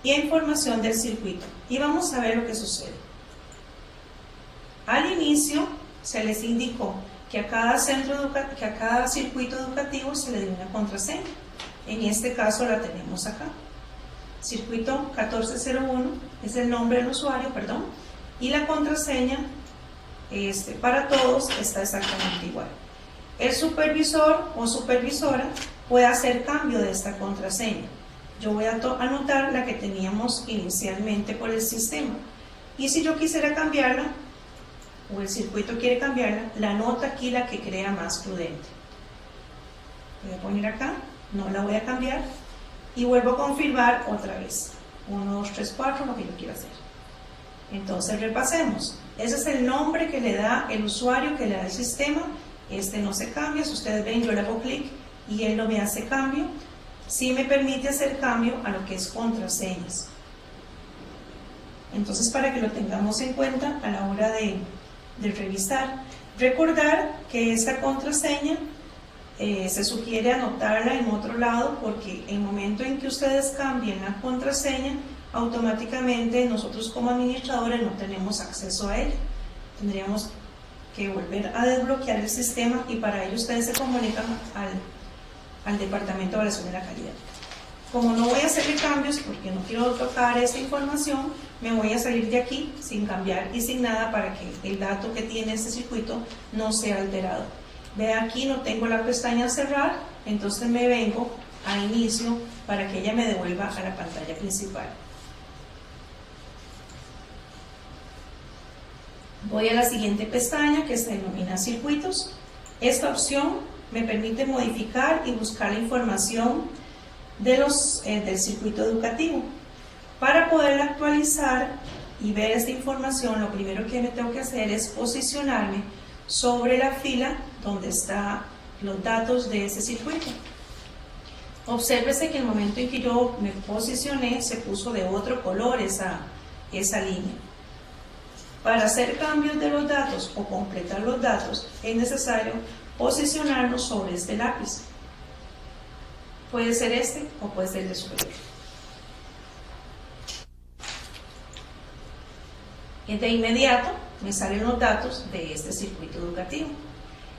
y información del circuito. Y vamos a ver lo que sucede. Al inicio se les indicó que a cada circuito educativo se le dio una contraseña. En este caso la tenemos acá. Circuito 1401 es el nombre del usuario, y la contraseña para todos está exactamente igual. El supervisor o supervisora puede hacer cambio de esta contraseña. Yo voy a anotar la que teníamos inicialmente por el sistema, y si yo quisiera cambiarla o el circuito quiere cambiarla, la anota aquí la que crea más prudente. Voy a poner acá, no la voy a cambiar y vuelvo a confirmar otra vez 1, 2, 3, 4, lo que yo quiera hacer. Entonces repasemos. Ese es el nombre que le da el usuario, que le da el sistema. Este no se cambia. Si ustedes ven, yo le hago clic y él no me hace cambio. sí me permite hacer cambio a lo que es contraseñas. Entonces, para que lo tengamos en cuenta a la hora de revisar. Recordar que esta contraseña se sugiere anotarla en otro lado, porque en el momento en que ustedes cambien la contraseña, automáticamente nosotros como administradores no tenemos acceso a ella. Tendríamos que volver a desbloquear el sistema, y para ello ustedes se comunican al Departamento de Evaluación de la Calidad. Como no voy a hacerle cambios porque no quiero tocar esta información, me voy a salir de aquí sin cambiar y sin nada, para que el dato que tiene este circuito no sea alterado. Ve, aquí no tengo la pestaña cerrar, entonces me vengo a inicio para que ella me devuelva a la pantalla principal. Voy a la siguiente pestaña, que se denomina circuitos. Esta opción me permite modificar y buscar la información del circuito educativo. Para poderla actualizar y ver esta información, lo primero que me tengo que hacer es posicionarme sobre la fila donde están los datos de ese circuito. Obsérvese que en el momento en que yo me posicioné, se puso de otro color esa línea. Para hacer cambios de los datos o completar los datos, es necesario posicionarnos sobre este lápiz. Puede ser este o puede ser el de superior. Y de inmediato me salen los datos de este circuito educativo.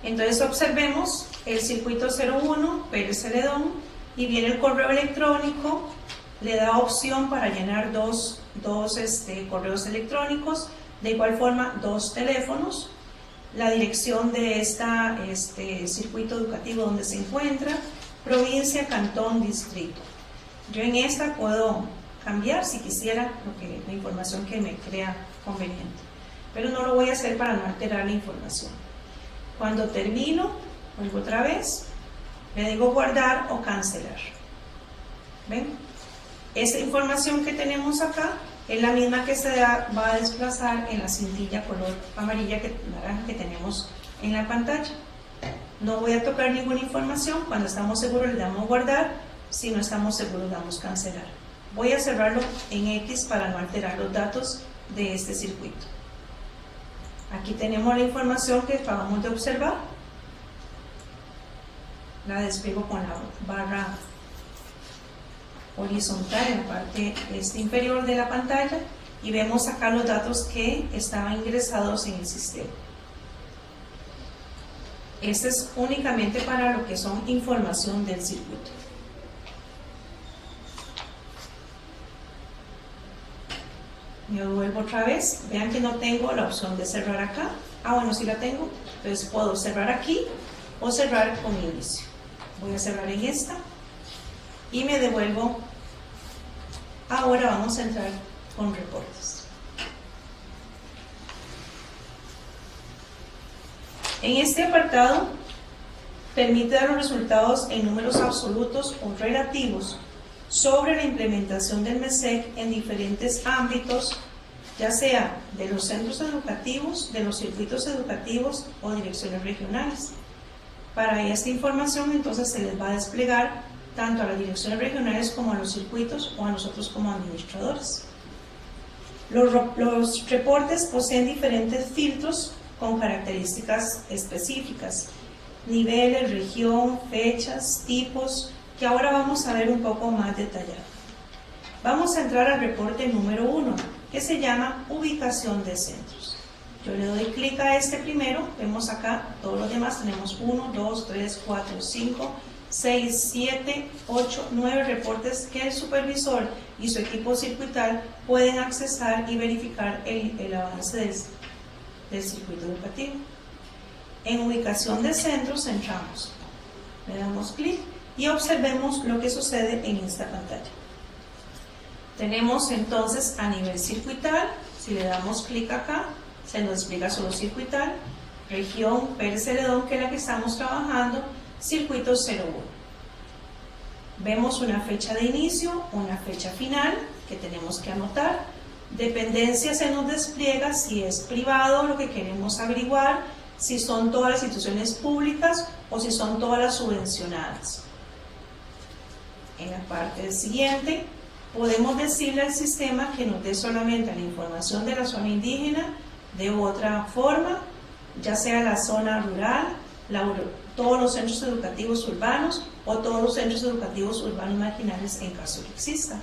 Entonces observemos el circuito 01, Pérez Celedón, y viene el correo electrónico, le da opción para llenar dos correos electrónicos, de igual forma 2 teléfonos, la dirección de este circuito educativo donde se encuentra, provincia, cantón, distrito. Yo en esta puedo cambiar si quisiera la información que me crea conveniente, pero no lo voy a hacer para no alterar la información. Cuando termino, vuelvo otra vez, le digo guardar o cancelar. ¿Ven? Esta información que tenemos acá es la misma que se va a desplazar en la cintilla color amarilla naranja que tenemos en la pantalla. No voy a tocar ninguna información. Cuando estamos seguros le damos guardar, si no estamos seguros le damos cancelar. Voy a cerrarlo en X para no alterar los datos de este circuito. Aquí tenemos la información que acabamos de observar. La despliego con la barra horizontal en la parte inferior de la pantalla, y vemos acá los datos que estaban ingresados en el sistema. Este es únicamente para lo que son información del circuito. Yo vuelvo otra vez. Vean que no tengo la opción de cerrar acá. Bueno, sí la tengo. Entonces puedo cerrar aquí o cerrar con inicio. Voy a cerrar en esta y me devuelvo. Ahora vamos a entrar con reportes. En este apartado permite dar los resultados en números absolutos o relativos sobre la implementación del MESEC en diferentes ámbitos, ya sea de los centros educativos, de los circuitos educativos o direcciones regionales. Para esta información entonces se les va a desplegar tanto a las direcciones regionales como a los circuitos o a nosotros como administradores. Los reportes poseen diferentes filtros con características específicas, niveles, región, fechas, tipos, que ahora vamos a ver un poco más detallado. Vamos a entrar al reporte número 1, que se llama ubicación de centros. Yo le doy clic a este primero, vemos acá todos los demás, tenemos 1, 2, 3, 4, 5, 6, 7, 8, 9 reportes que el supervisor y su equipo circuital pueden accesar y verificar el avance del circuito educativo. En ubicación de centros entramos, le damos clic y observemos lo que sucede en esta pantalla. Tenemos entonces a nivel circuital, si le damos clic acá, se nos explica solo circuital, región Pérez Celedón, que es la que estamos trabajando, circuito 01. Vemos una fecha de inicio, una fecha final que tenemos que anotar. Dependencia se nos despliega si es privado lo que queremos averiguar, si son todas las instituciones públicas o si son todas las subvencionadas. En la parte siguiente, podemos decirle al sistema que nos dé solamente la información de la zona indígena, de otra forma, ya sea la zona rural, todos los centros educativos urbanos o todos los centros educativos urbanos marginales en caso que exista.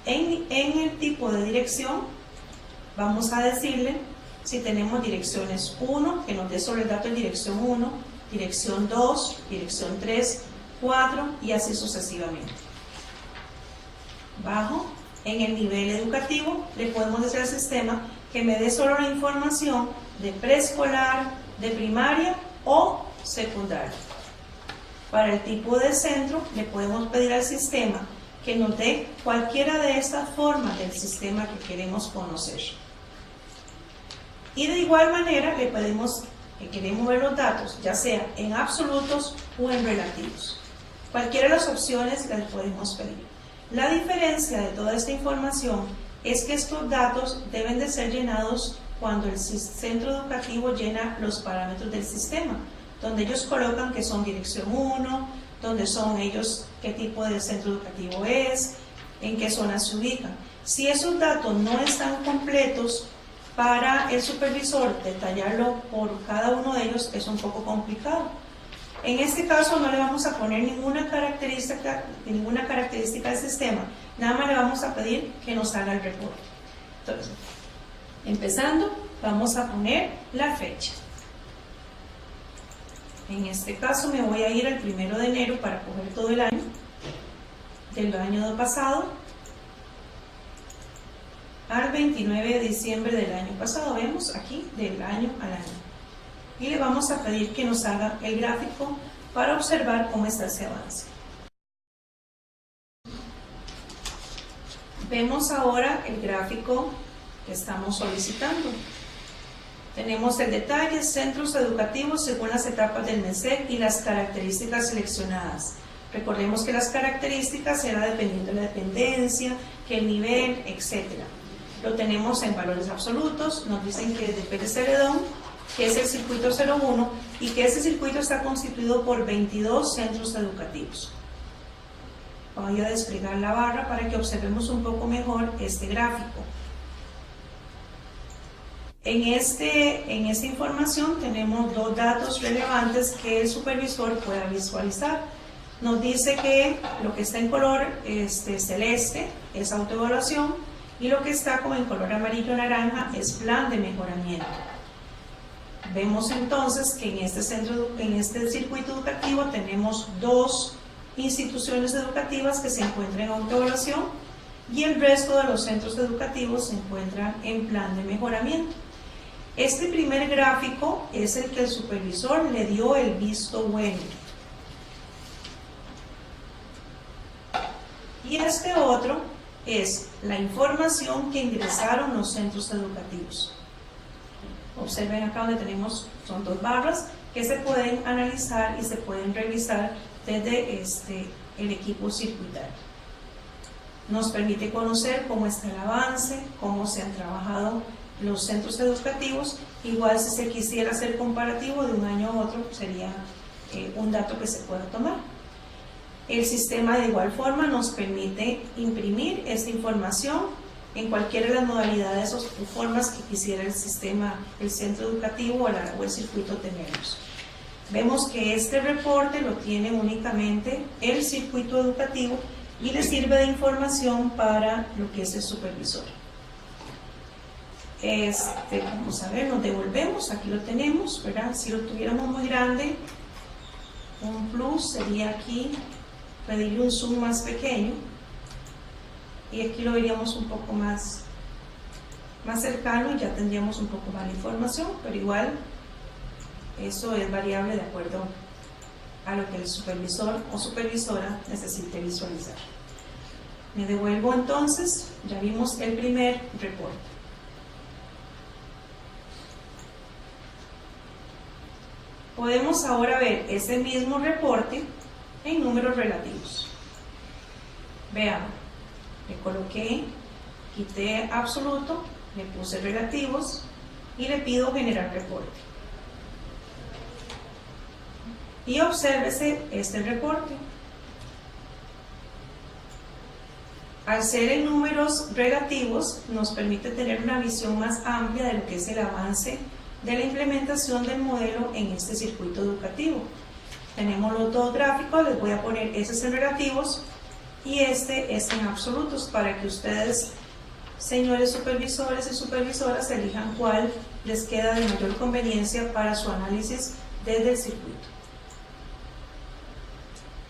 En el tipo de dirección, vamos a decirle si tenemos direcciones 1, que nos dé solo el dato de dirección 1, dirección 2, dirección 3, 4 y así sucesivamente. Bajo, en el nivel educativo, le podemos decir al sistema que me dé solo la información de preescolar, de primaria o secundaria. Para el tipo de centro, le podemos pedir al sistema que nos dé cualquiera de estas formas del sistema que queremos conocer. Y de igual manera, le pedimos que queremos ver los datos, ya sea en absolutos o en relativos. Cualquiera de las opciones las podemos pedir. La diferencia de toda esta información es que estos datos deben de ser llenados cuando el centro educativo llena los parámetros del sistema, donde ellos colocan que son dirección 1, donde son ellos, qué tipo de centro educativo es, en qué zona se ubican. Si esos datos no están completos, para el supervisor detallarlo por cada uno de ellos es un poco complicado. En este caso no le vamos a poner ninguna característica del sistema, nada más le vamos a pedir que nos haga el reporte. Entonces, empezando, vamos a poner la fecha. En este caso me voy a ir al 1 de enero para coger todo el año, del año pasado, al 29 de diciembre del año pasado, vemos aquí, del año al año. Y le vamos a pedir que nos haga el gráfico para observar cómo está ese avance. Vemos ahora el gráfico que estamos solicitando. Tenemos el detalle, centros educativos según las etapas del MESEC y las características seleccionadas. Recordemos que las características eran dependiendo de la dependencia, que el nivel, etc. Lo tenemos en valores absolutos, nos dicen que es de Pérez Celedón, que es el circuito 01 y que ese circuito está constituido por 22 centros educativos. Voy a desplegar la barra para que observemos un poco mejor este gráfico. En esta información tenemos dos datos relevantes que el supervisor pueda visualizar. Nos dice que lo que está en color celeste es autoevaluación y lo que está como en color amarillo-naranja es plan de mejoramiento. Vemos entonces que en este circuito educativo tenemos dos instituciones educativas que se encuentran en autoevaluación y el resto de los centros educativos se encuentran en plan de mejoramiento. Este primer gráfico es el que el supervisor le dio el visto bueno. Y este otro es la información que ingresaron los centros educativos. Observen acá donde tenemos, son dos barras que se pueden analizar y se pueden revisar desde el equipo circuitario. Nos permite conocer cómo está el avance, cómo se han trabajado los centros educativos. Igual si se quisiera hacer comparativo de un año a otro, sería un dato que se pueda tomar. El sistema de igual forma nos permite imprimir esta información en cualquiera de las modalidades o formas que quisiera el sistema, el centro educativo o el circuito tenerlos. Vemos que este reporte lo tiene únicamente el circuito educativo y le sirve de información para lo que es el supervisor. Vamos a ver, nos devolvemos, aquí lo tenemos, ¿verdad? Si lo tuviéramos muy grande, un plus sería aquí pedirle un zoom más pequeño y aquí lo veríamos un poco más cercano y ya tendríamos un poco más de información, pero igual eso es variable de acuerdo a lo que el supervisor o supervisora necesite visualizar. Me devuelvo entonces, ya vimos el primer reporte. Podemos ahora ver ese mismo reporte en números relativos. Veamos, le coloqué, quité absoluto, le puse relativos y le pido generar reporte. Y obsérvese este reporte. Al ser en números relativos, nos permite tener una visión más amplia de lo que es el avance de la implementación del modelo en este circuito educativo. Tenemos los dos gráficos, les voy a poner ese en relativos y este es en absolutos para que ustedes, señores supervisores y supervisoras, elijan cuál les queda de mayor conveniencia para su análisis desde el circuito.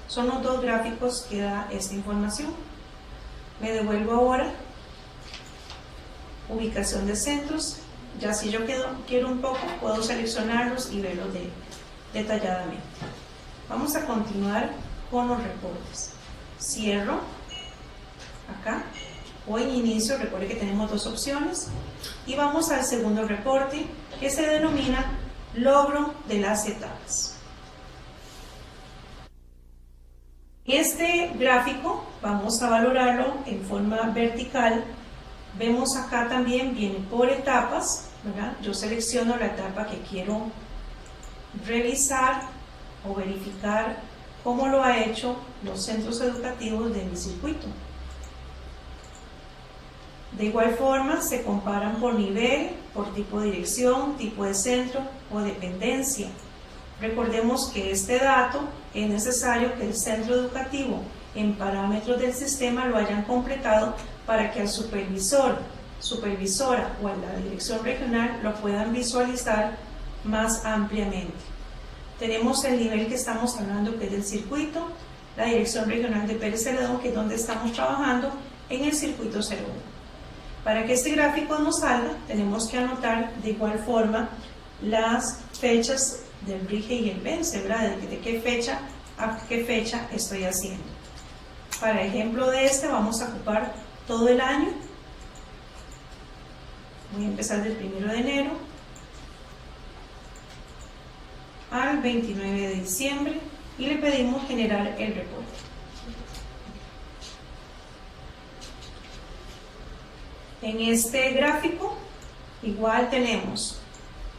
Son los dos gráficos que da esta información. Me devuelvo ahora, ubicación de centros. Ya si yo quiero un poco, puedo seleccionarlos y verlos detalladamente. Vamos a continuar con los reportes. Cierro acá o en inicio, recuerde que tenemos dos opciones, y vamos al segundo reporte que se denomina logro de las etapas. Este gráfico vamos a valorarlo en forma vertical. Vemos acá también viene por etapas, ¿verdad? Yo selecciono la etapa que quiero revisar o verificar cómo lo ha hecho los centros educativos de mi circuito. De igual forma se comparan por nivel, por tipo de dirección, tipo de centro o dependencia. Recordemos que este dato es necesario que el centro educativo en parámetros del sistema lo hayan completado para que al supervisor, supervisora o a la dirección regional lo puedan visualizar más ampliamente. Tenemos el nivel que estamos hablando, que es del circuito, la dirección regional de Pérez Celedón, que es donde estamos trabajando en el circuito 01. Para que este gráfico nos salga, tenemos que anotar de igual forma las fechas del RIGE y el VENCE, ¿verdad? De qué fecha a qué fecha estoy haciendo. Para ejemplo de este, vamos a ocupar todo el año. Voy a empezar del 1 de enero al 29 de diciembre y le pedimos generar el reporte. En este gráfico igual tenemos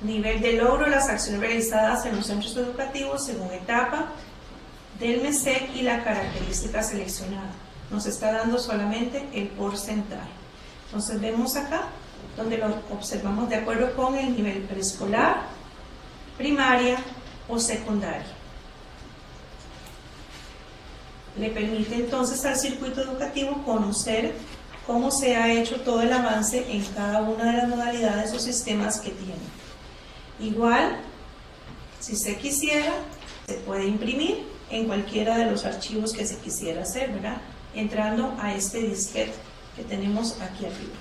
nivel de logro de las acciones realizadas en los centros educativos según etapa del MESEC y la característica seleccionada. Nos está dando solamente el porcentaje. Entonces vemos acá donde lo observamos de acuerdo con el nivel preescolar, primaria o secundaria. Le permite entonces al circuito educativo conocer cómo se ha hecho todo el avance en cada una de las modalidades o sistemas que tiene. Igual, si se quisiera, se puede imprimir en cualquiera de los archivos que se quisiera hacer, ¿verdad? Entrando a este disquete que tenemos aquí arriba.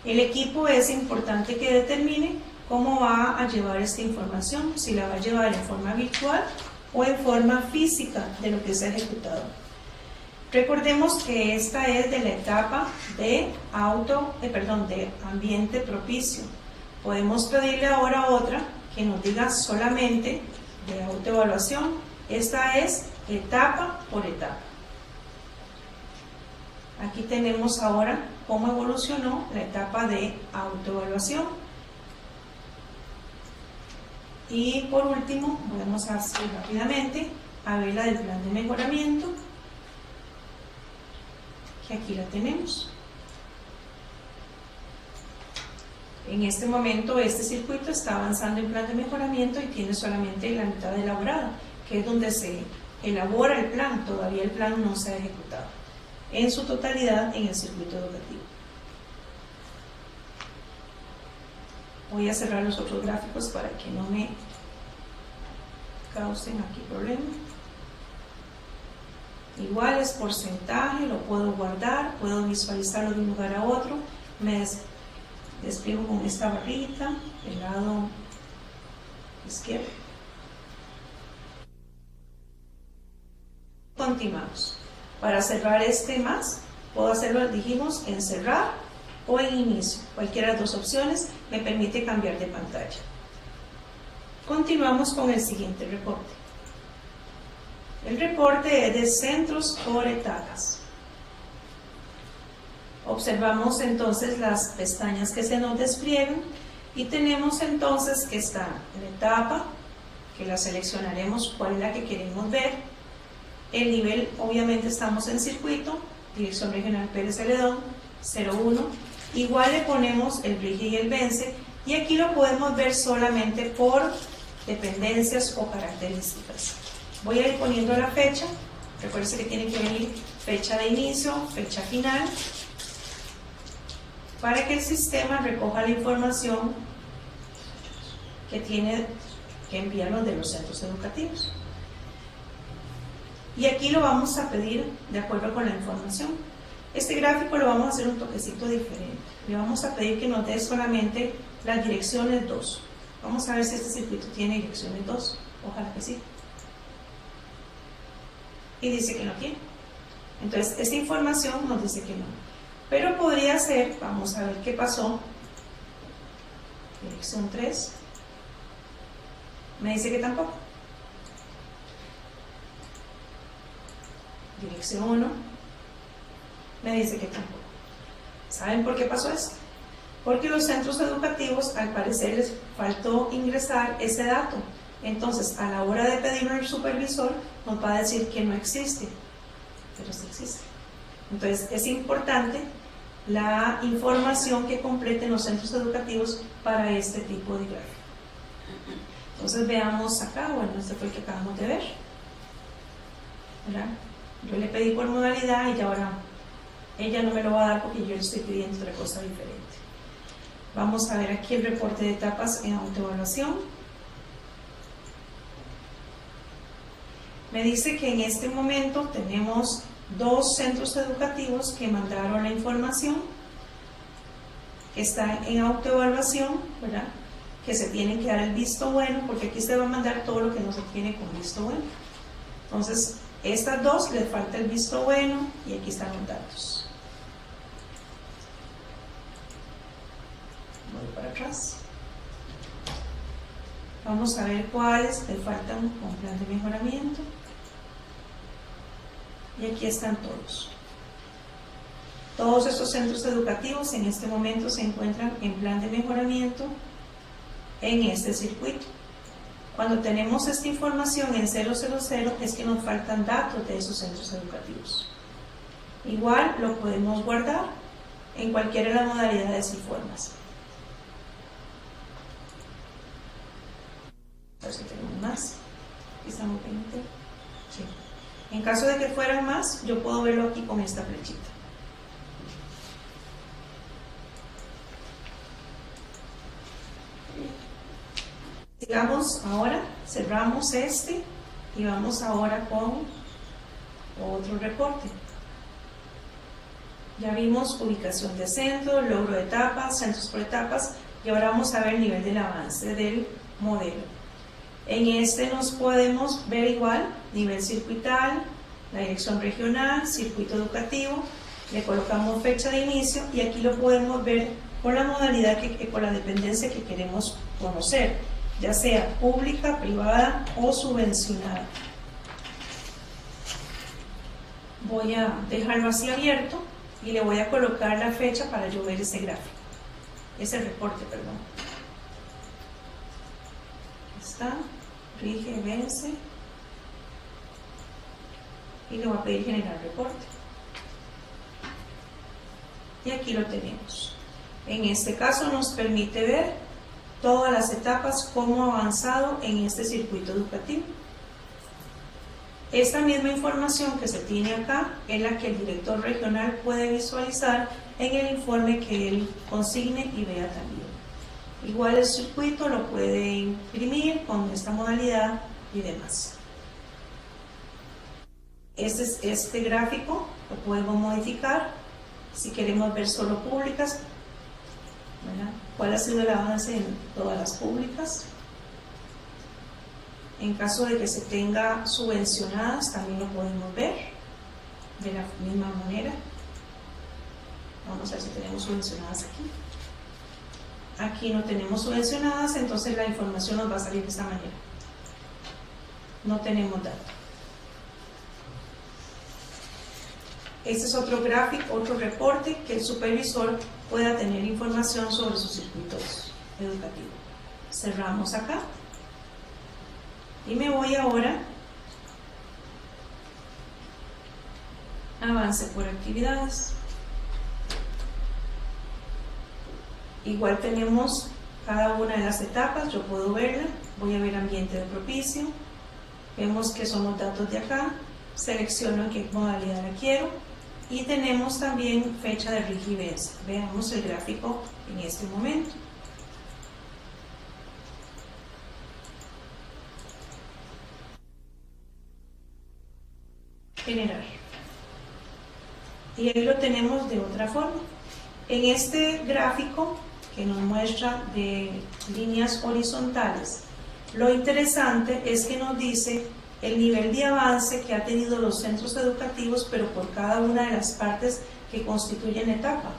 El equipo es importante que determine cómo va a llevar esta información, si la va a llevar en forma virtual o en forma física de lo que se ha ejecutado. Recordemos que esta es de la etapa de de ambiente propicio. Podemos pedirle ahora otra que nos diga solamente de autoevaluación. Esta es etapa por etapa. Aquí tenemos ahora cómo evolucionó la etapa de autoevaluación. Y por último, vamos a hacer rápidamente a ver la del plan de mejoramiento, que aquí la tenemos. En este momento este circuito está avanzando en plan de mejoramiento y tiene solamente la mitad elaborada, que es donde se elabora el plan. Todavía el plan no se ha ejecutado en su totalidad en el circuito educativo. Voy a cerrar los otros gráficos para que no me causen aquí problemas. Igual es porcentaje, lo puedo guardar, puedo visualizarlo de un lugar a otro. Me despliego con esta barrita del lado izquierdo. Continuamos. Para cerrar este más, puedo hacerlo, dijimos, en cerrar o en inicio. Cualquiera de las dos opciones me permite cambiar de pantalla. Continuamos con el siguiente reporte. El reporte es de centros por etapas. Observamos entonces las pestañas que se nos despliegan y tenemos entonces que está la etapa, que la seleccionaremos cuál es la que queremos ver. El nivel, obviamente estamos en circuito, Dirección Regional Pérez Celedón, 01. Igual le ponemos el rige y el vence, y aquí lo podemos ver solamente por dependencias o características. Voy a ir poniendo la fecha. Recuerden que tiene que venir fecha de inicio, fecha final, para que el sistema recoja la información que tiene que enviarnos de los centros educativos. Y aquí lo vamos a pedir de acuerdo con la información. Este gráfico lo vamos a hacer un toquecito diferente. Le vamos a pedir que nos dé solamente las direcciones 2. Vamos a ver si este circuito tiene direcciones 2. Ojalá que sí. Y dice que no tiene. Entonces, esta información nos dice que no. Pero podría ser, vamos a ver qué pasó. Dirección 3. Me dice que tampoco. Dirección 1. Me dice que tampoco. ¿Saben por qué pasó eso? Porque los centros educativos, al parecer, les faltó ingresar ese dato. Entonces, a la hora de pedirlo al supervisor, nos va a decir que no existe, pero sí existe. Entonces, es importante la información que completen los centros educativos para este tipo de gráfico. Entonces, veamos acá. Bueno, este fue el que acabamos de ver, ¿verdad? Yo le pedí por modalidad y ahora ella no me lo va a dar porque yo le estoy pidiendo otra cosa diferente. Vamos a ver aquí el reporte de etapas en autoevaluación. Me dice que en este momento tenemos 2 centros educativos que mandaron la información, que están en autoevaluación, ¿verdad? Que se tienen que dar el visto bueno, porque aquí se va a mandar todo lo que no se tiene con visto bueno. Entonces, estas 2 les falta el visto bueno y aquí están los datos. Voy para atrás. Vamos a ver cuáles le faltan con plan de mejoramiento. Y aquí están todos. Todos estos centros educativos en este momento se encuentran en plan de mejoramiento en este circuito. Cuando tenemos esta información en 000 es que nos faltan datos de esos centros educativos. Igual lo podemos guardar en cualquiera de las modalidades y formas. A ver si tenemos más. Aquí estamos 20. Sí. En caso de que fueran más, yo puedo verlo aquí con esta flechita. Sigamos ahora, cerramos este y vamos ahora con otro reporte. Ya vimos ubicación de centro, logro de etapas, centros por etapas, y ahora vamos a ver el nivel del avance del modelo. En este nos podemos ver igual, nivel circuital, la dirección regional, circuito educativo, le colocamos fecha de inicio y aquí lo podemos ver con la modalidad, con la dependencia que queremos conocer, ya sea pública, privada o subvencionada. Voy a dejarlo así abierto y le voy a colocar la fecha para yo ver ese gráfico, ese reporte, perdón. Está, rige, vence y le voy a pedir generar reporte. Y aquí lo tenemos. En este caso nos permite ver todas las etapas, cómo ha avanzado en este circuito educativo. Esta misma información que se tiene acá es la que el director regional puede visualizar en el informe que él consigne y vea también. Igual el circuito lo puede imprimir con esta modalidad y demás. Este gráfico lo podemos modificar si queremos ver solo públicas, ¿verdad? ¿Cuál ha sido el avance en todas las públicas? En caso de que se tenga subvencionadas, también lo podemos ver de la misma manera. Vamos a ver si tenemos subvencionadas aquí. Aquí no tenemos subvencionadas, entonces la información nos va a salir de esta manera. No tenemos datos. Este es otro gráfico, otro reporte que el supervisor pueda tener información sobre sus circuitos educativos. Cerramos acá. Y me voy ahora avance por actividades. Igual tenemos cada una de las etapas, yo puedo verla, voy a ver ambiente de propicio, vemos que son los datos de acá, selecciono en qué modalidad la quiero y tenemos también fecha de rigivencia. Veamos el gráfico en este momento. Generar. Y ahí lo tenemos de otra forma. En este gráfico que nos muestra de líneas horizontales, lo interesante es que nos dice el nivel de avance que ha tenido los centros educativos, pero por cada una de las partes que constituyen etapa.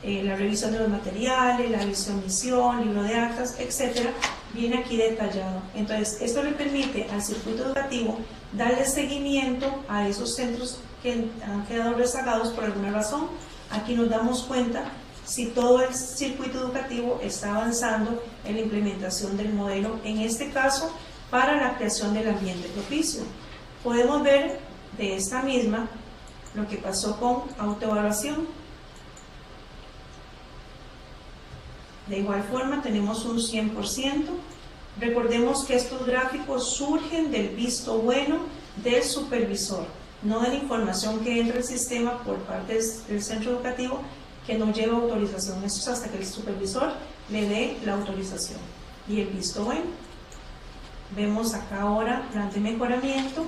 La revisión de los materiales, la visión-misión, libro de actas, etcétera, viene aquí detallado. Entonces, esto le permite al circuito educativo darle seguimiento a esos centros que han quedado rezagados por alguna razón. Aquí nos damos cuenta si todo el circuito educativo está avanzando en la implementación del modelo, en este caso, para la creación del ambiente propicio. Podemos ver de esta misma lo que pasó con autoevaluación. De igual forma tenemos un 100%. Recordemos que estos gráficos surgen del visto bueno del supervisor, no de la información que entra al sistema por parte del centro educativo que no lleva autorización. Eso es hasta que el supervisor le dé la autorización y el visto bueno. Vemos acá ahora plan de mejoramiento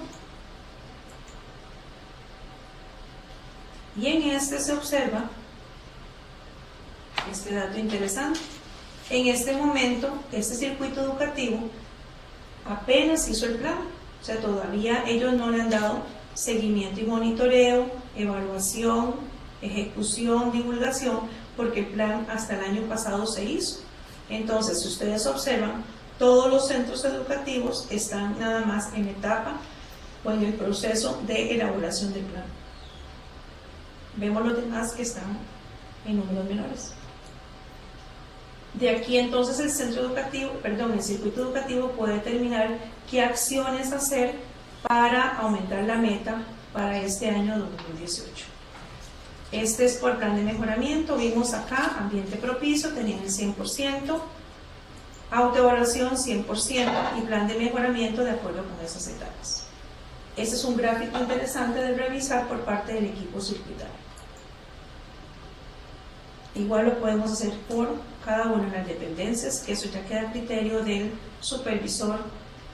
y en este se observa este dato interesante. En este momento, este circuito educativo apenas hizo el plan, o sea, todavía ellos no le han dado seguimiento y monitoreo, evaluación, ejecución, divulgación, porque el plan hasta el año pasado se hizo. Entonces, si ustedes observan, todos los centros educativos están nada más en etapa o en el proceso de elaboración del plan. Vemos los demás que están en números menores. De aquí entonces el el circuito educativo puede determinar qué acciones hacer para aumentar la meta para este año 2018. Este es por plan de mejoramiento. Vimos acá ambiente propicio, tenían el 100%, autoevaluación 100% y plan de mejoramiento de acuerdo con esas etapas. Este es un gráfico interesante de revisar por parte del equipo circuitario. Igual lo podemos hacer por cada una de las dependencias, que eso ya queda a criterio del supervisor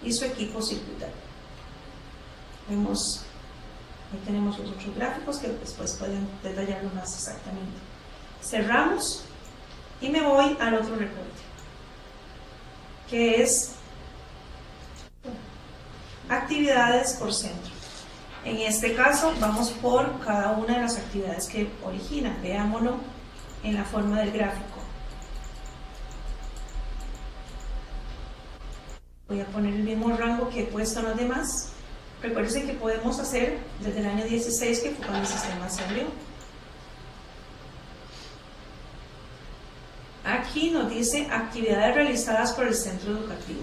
y su equipo circuitario. Vemos, ahí tenemos los otros gráficos que después pueden detallarlo más exactamente. Cerramos y me voy al otro reporte, que es actividades por centro. En este caso vamos por cada una de las actividades que originan. Veámoslo en la forma del gráfico. Voy a poner el mismo rango que he puesto en los demás. Recuerden que podemos hacer desde el año 16, que fue cuando el sistema se abrió. Aquí nos dice actividades realizadas por el centro educativo.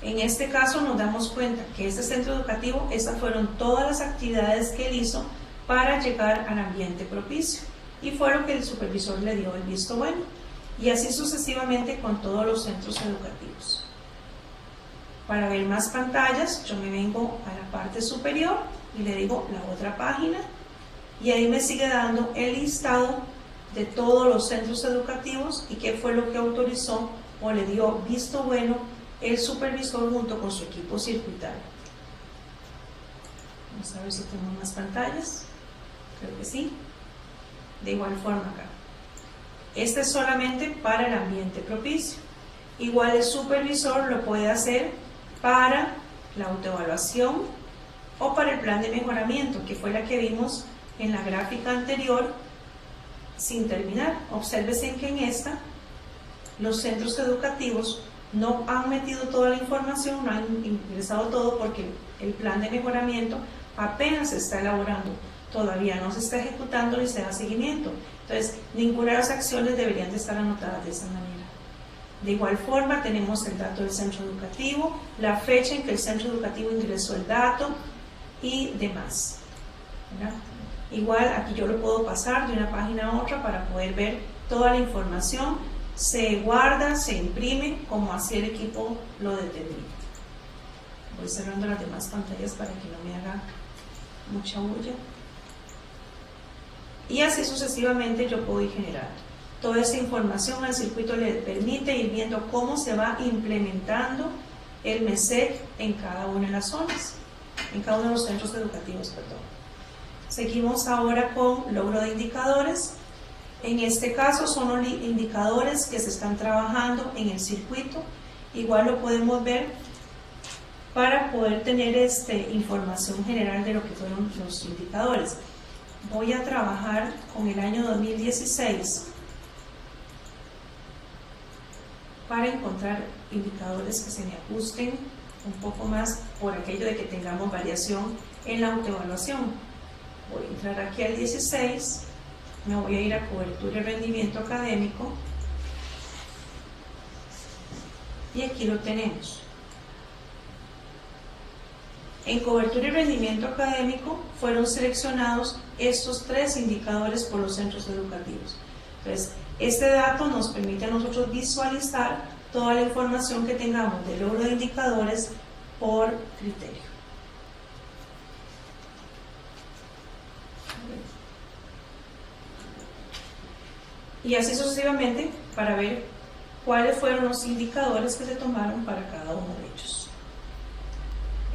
En este caso nos damos cuenta que este centro educativo, estas fueron todas las actividades que él hizo para llegar al ambiente propicio. Y fue lo que el supervisor le dio el visto bueno, y así sucesivamente con todos los centros educativos. Para ver más pantallas, yo me vengo a la parte superior y le digo la otra página, y ahí me sigue dando el listado de todos los centros educativos y qué fue lo que autorizó o le dio visto bueno el supervisor junto con su equipo circuitario. Vamos a ver si tenemos más pantallas. Creo que sí. De igual forma acá. Este es solamente para el ambiente propicio. Igual el supervisor lo puede hacer para la autoevaluación o para el plan de mejoramiento, que fue la que vimos en la gráfica anterior sin terminar. Obsérvese que en esta los centros educativos no han metido toda la información, no han ingresado todo, porque el plan de mejoramiento apenas se está elaborando. Todavía no se está ejecutando ni se da seguimiento. Entonces, ninguna de las acciones deberían de estar anotadas de esa manera. De igual forma, tenemos el dato del centro educativo, la fecha en que el centro educativo ingresó el dato y demás. ¿Verdad? Igual aquí yo lo puedo pasar de una página a otra para poder ver toda la información. Se guarda, se imprime como así el equipo lo determina. Voy cerrando las demás pantallas para que no me haga mucha bulla. Y así sucesivamente yo puedo ir generando toda esa información. Al circuito le permite ir viendo cómo se va implementando el MESEC en cada una de las zonas, en cada uno de los centros educativos, perdón. Seguimos ahora con logro de indicadores. En este caso son los indicadores que se están trabajando en el circuito. Igual lo podemos ver para poder tener información general de lo que fueron los indicadores. Voy a trabajar con el año 2016 para encontrar indicadores que se me ajusten un poco más por aquello de que tengamos variación en la autoevaluación. Voy a entrar aquí al 16, me voy a ir a cobertura y rendimiento académico y aquí lo tenemos. En cobertura y rendimiento académico fueron seleccionados estos 3 indicadores por los centros educativos. Entonces, este dato nos permite a nosotros visualizar toda la información que tengamos de logro de indicadores por criterio. Y así sucesivamente para ver cuáles fueron los indicadores que se tomaron para cada uno de ellos.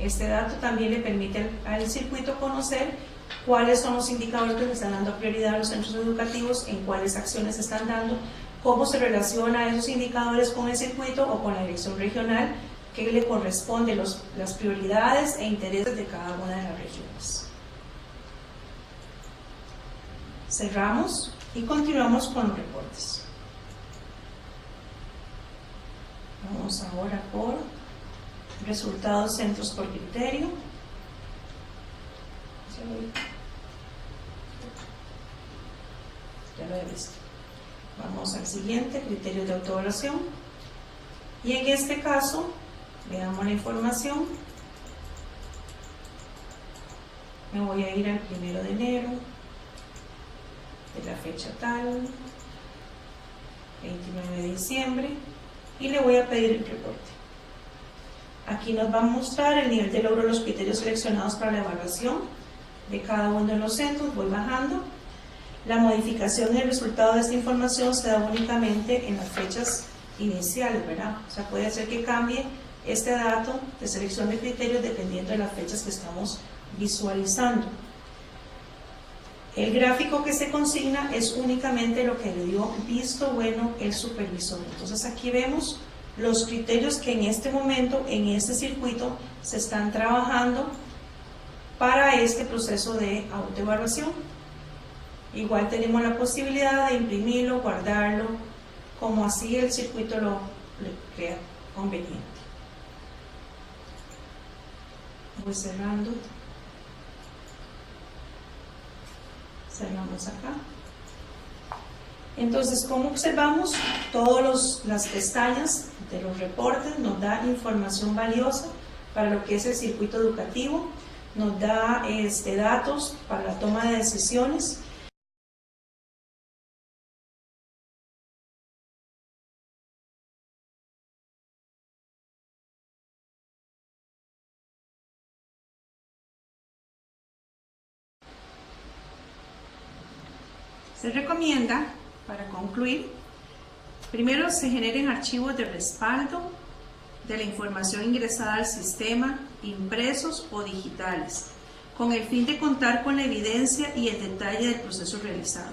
Este dato también le permite al circuito conocer cuáles son los indicadores que le están dando prioridad a los centros educativos, en cuáles acciones se están dando, cómo se relaciona esos indicadores con el circuito o con la dirección regional, qué le corresponde las prioridades e intereses de cada una de las regiones. Cerramos y continuamos con los reportes. Vamos ahora por resultados centros por criterio. Ya lo he visto. Vamos al siguiente, criterios de autoevaluación. Y en este caso, veamos la información. Me voy a ir al 1 de enero, de la fecha tal, 29 de diciembre, y le voy a pedir el reporte. Aquí nos va a mostrar el nivel de logro de los criterios seleccionados para la evaluación de cada uno de los centros. Voy bajando. La modificación del resultado de esta información se da únicamente en las fechas iniciales, ¿verdad? O sea, puede ser que cambie este dato de selección de criterios dependiendo de las fechas que estamos visualizando. El gráfico que se consigna es únicamente lo que le dio visto bueno el supervisor. Entonces aquí vemos los criterios que en este momento, en este circuito, se están trabajando para este proceso de autoevaluación. Igual tenemos la posibilidad de imprimirlo, guardarlo, como así el circuito lo crea conveniente. Voy cerrando. Cerramos acá. Entonces, como observamos, todas las pestañas de los reportes nos da información valiosa para lo que es el circuito educativo, nos da datos para la toma de decisiones. Se recomienda, para concluir, primero se generen archivos de respaldo de la información ingresada al sistema, impresos o digitales, con el fin de contar con la evidencia y el detalle del proceso realizado.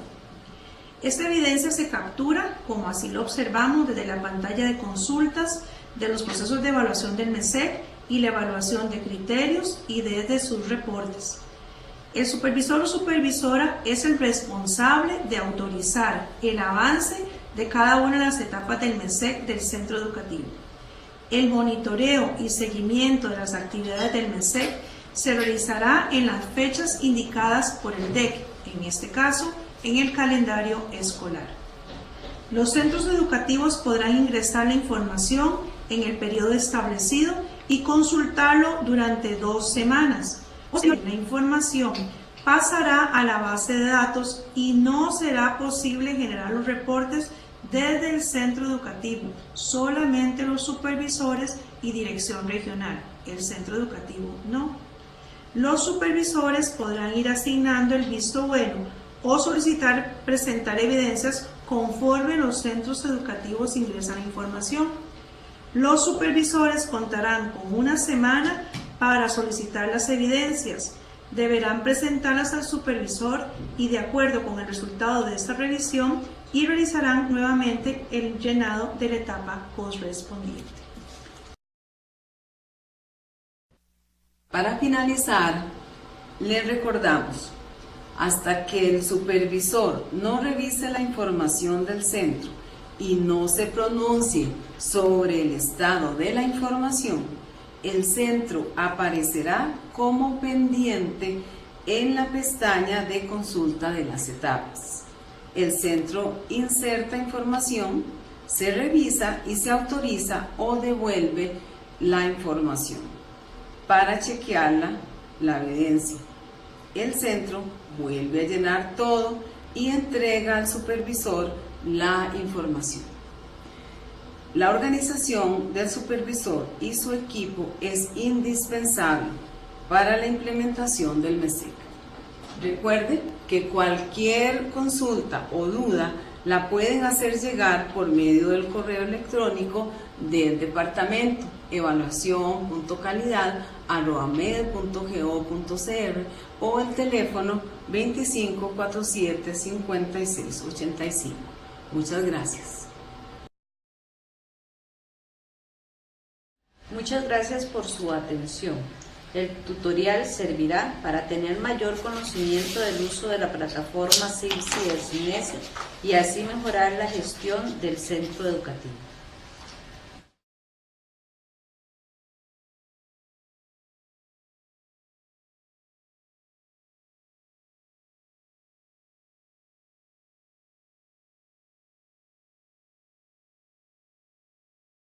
Esta evidencia se captura, como así lo observamos desde la pantalla de consultas de los procesos de evaluación del MESEC y la evaluación de criterios y desde sus reportes. El supervisor o supervisora es el responsable de autorizar el avance de cada una de las etapas del MESEC del centro educativo. El monitoreo y seguimiento de las actividades del MESEC se realizará en las fechas indicadas por el DEC, en este caso, en el calendario escolar. Los centros educativos podrán ingresar la información en el periodo establecido y consultarlo durante 2 semanas. La información pasará a la base de datos y no será posible generar los reportes desde el centro educativo, solamente los supervisores y dirección regional. El centro educativo no. Los supervisores podrán ir asignando el visto bueno o solicitar presentar evidencias conforme los centros educativos ingresan información. Los supervisores contarán con una semana para solicitar las evidencias. Deberán presentarlas al supervisor y de acuerdo con el resultado de esta revisión y realizarán nuevamente el llenado de la etapa correspondiente. Para finalizar, les recordamos, hasta que el supervisor no revise la información del centro y no se pronuncie sobre el estado de la información, el centro aparecerá como pendiente en la pestaña de consulta de las etapas. El centro inserta información, se revisa y se autoriza o devuelve la información. Para chequearla, la evidencia. El centro vuelve a llenar todo y entrega al supervisor la información. La organización del supervisor y su equipo es indispensable para la implementación del MESEC. Recuerde que cualquier consulta o duda la pueden hacer llegar por medio del correo electrónico del departamento evaluación.calidad@med.go.cr o el teléfono 2547-5685. Muchas gracias. Muchas gracias por su atención. El tutorial servirá para tener mayor conocimiento del uso de la plataforma CIRSI-SNES y así mejorar la gestión del centro educativo.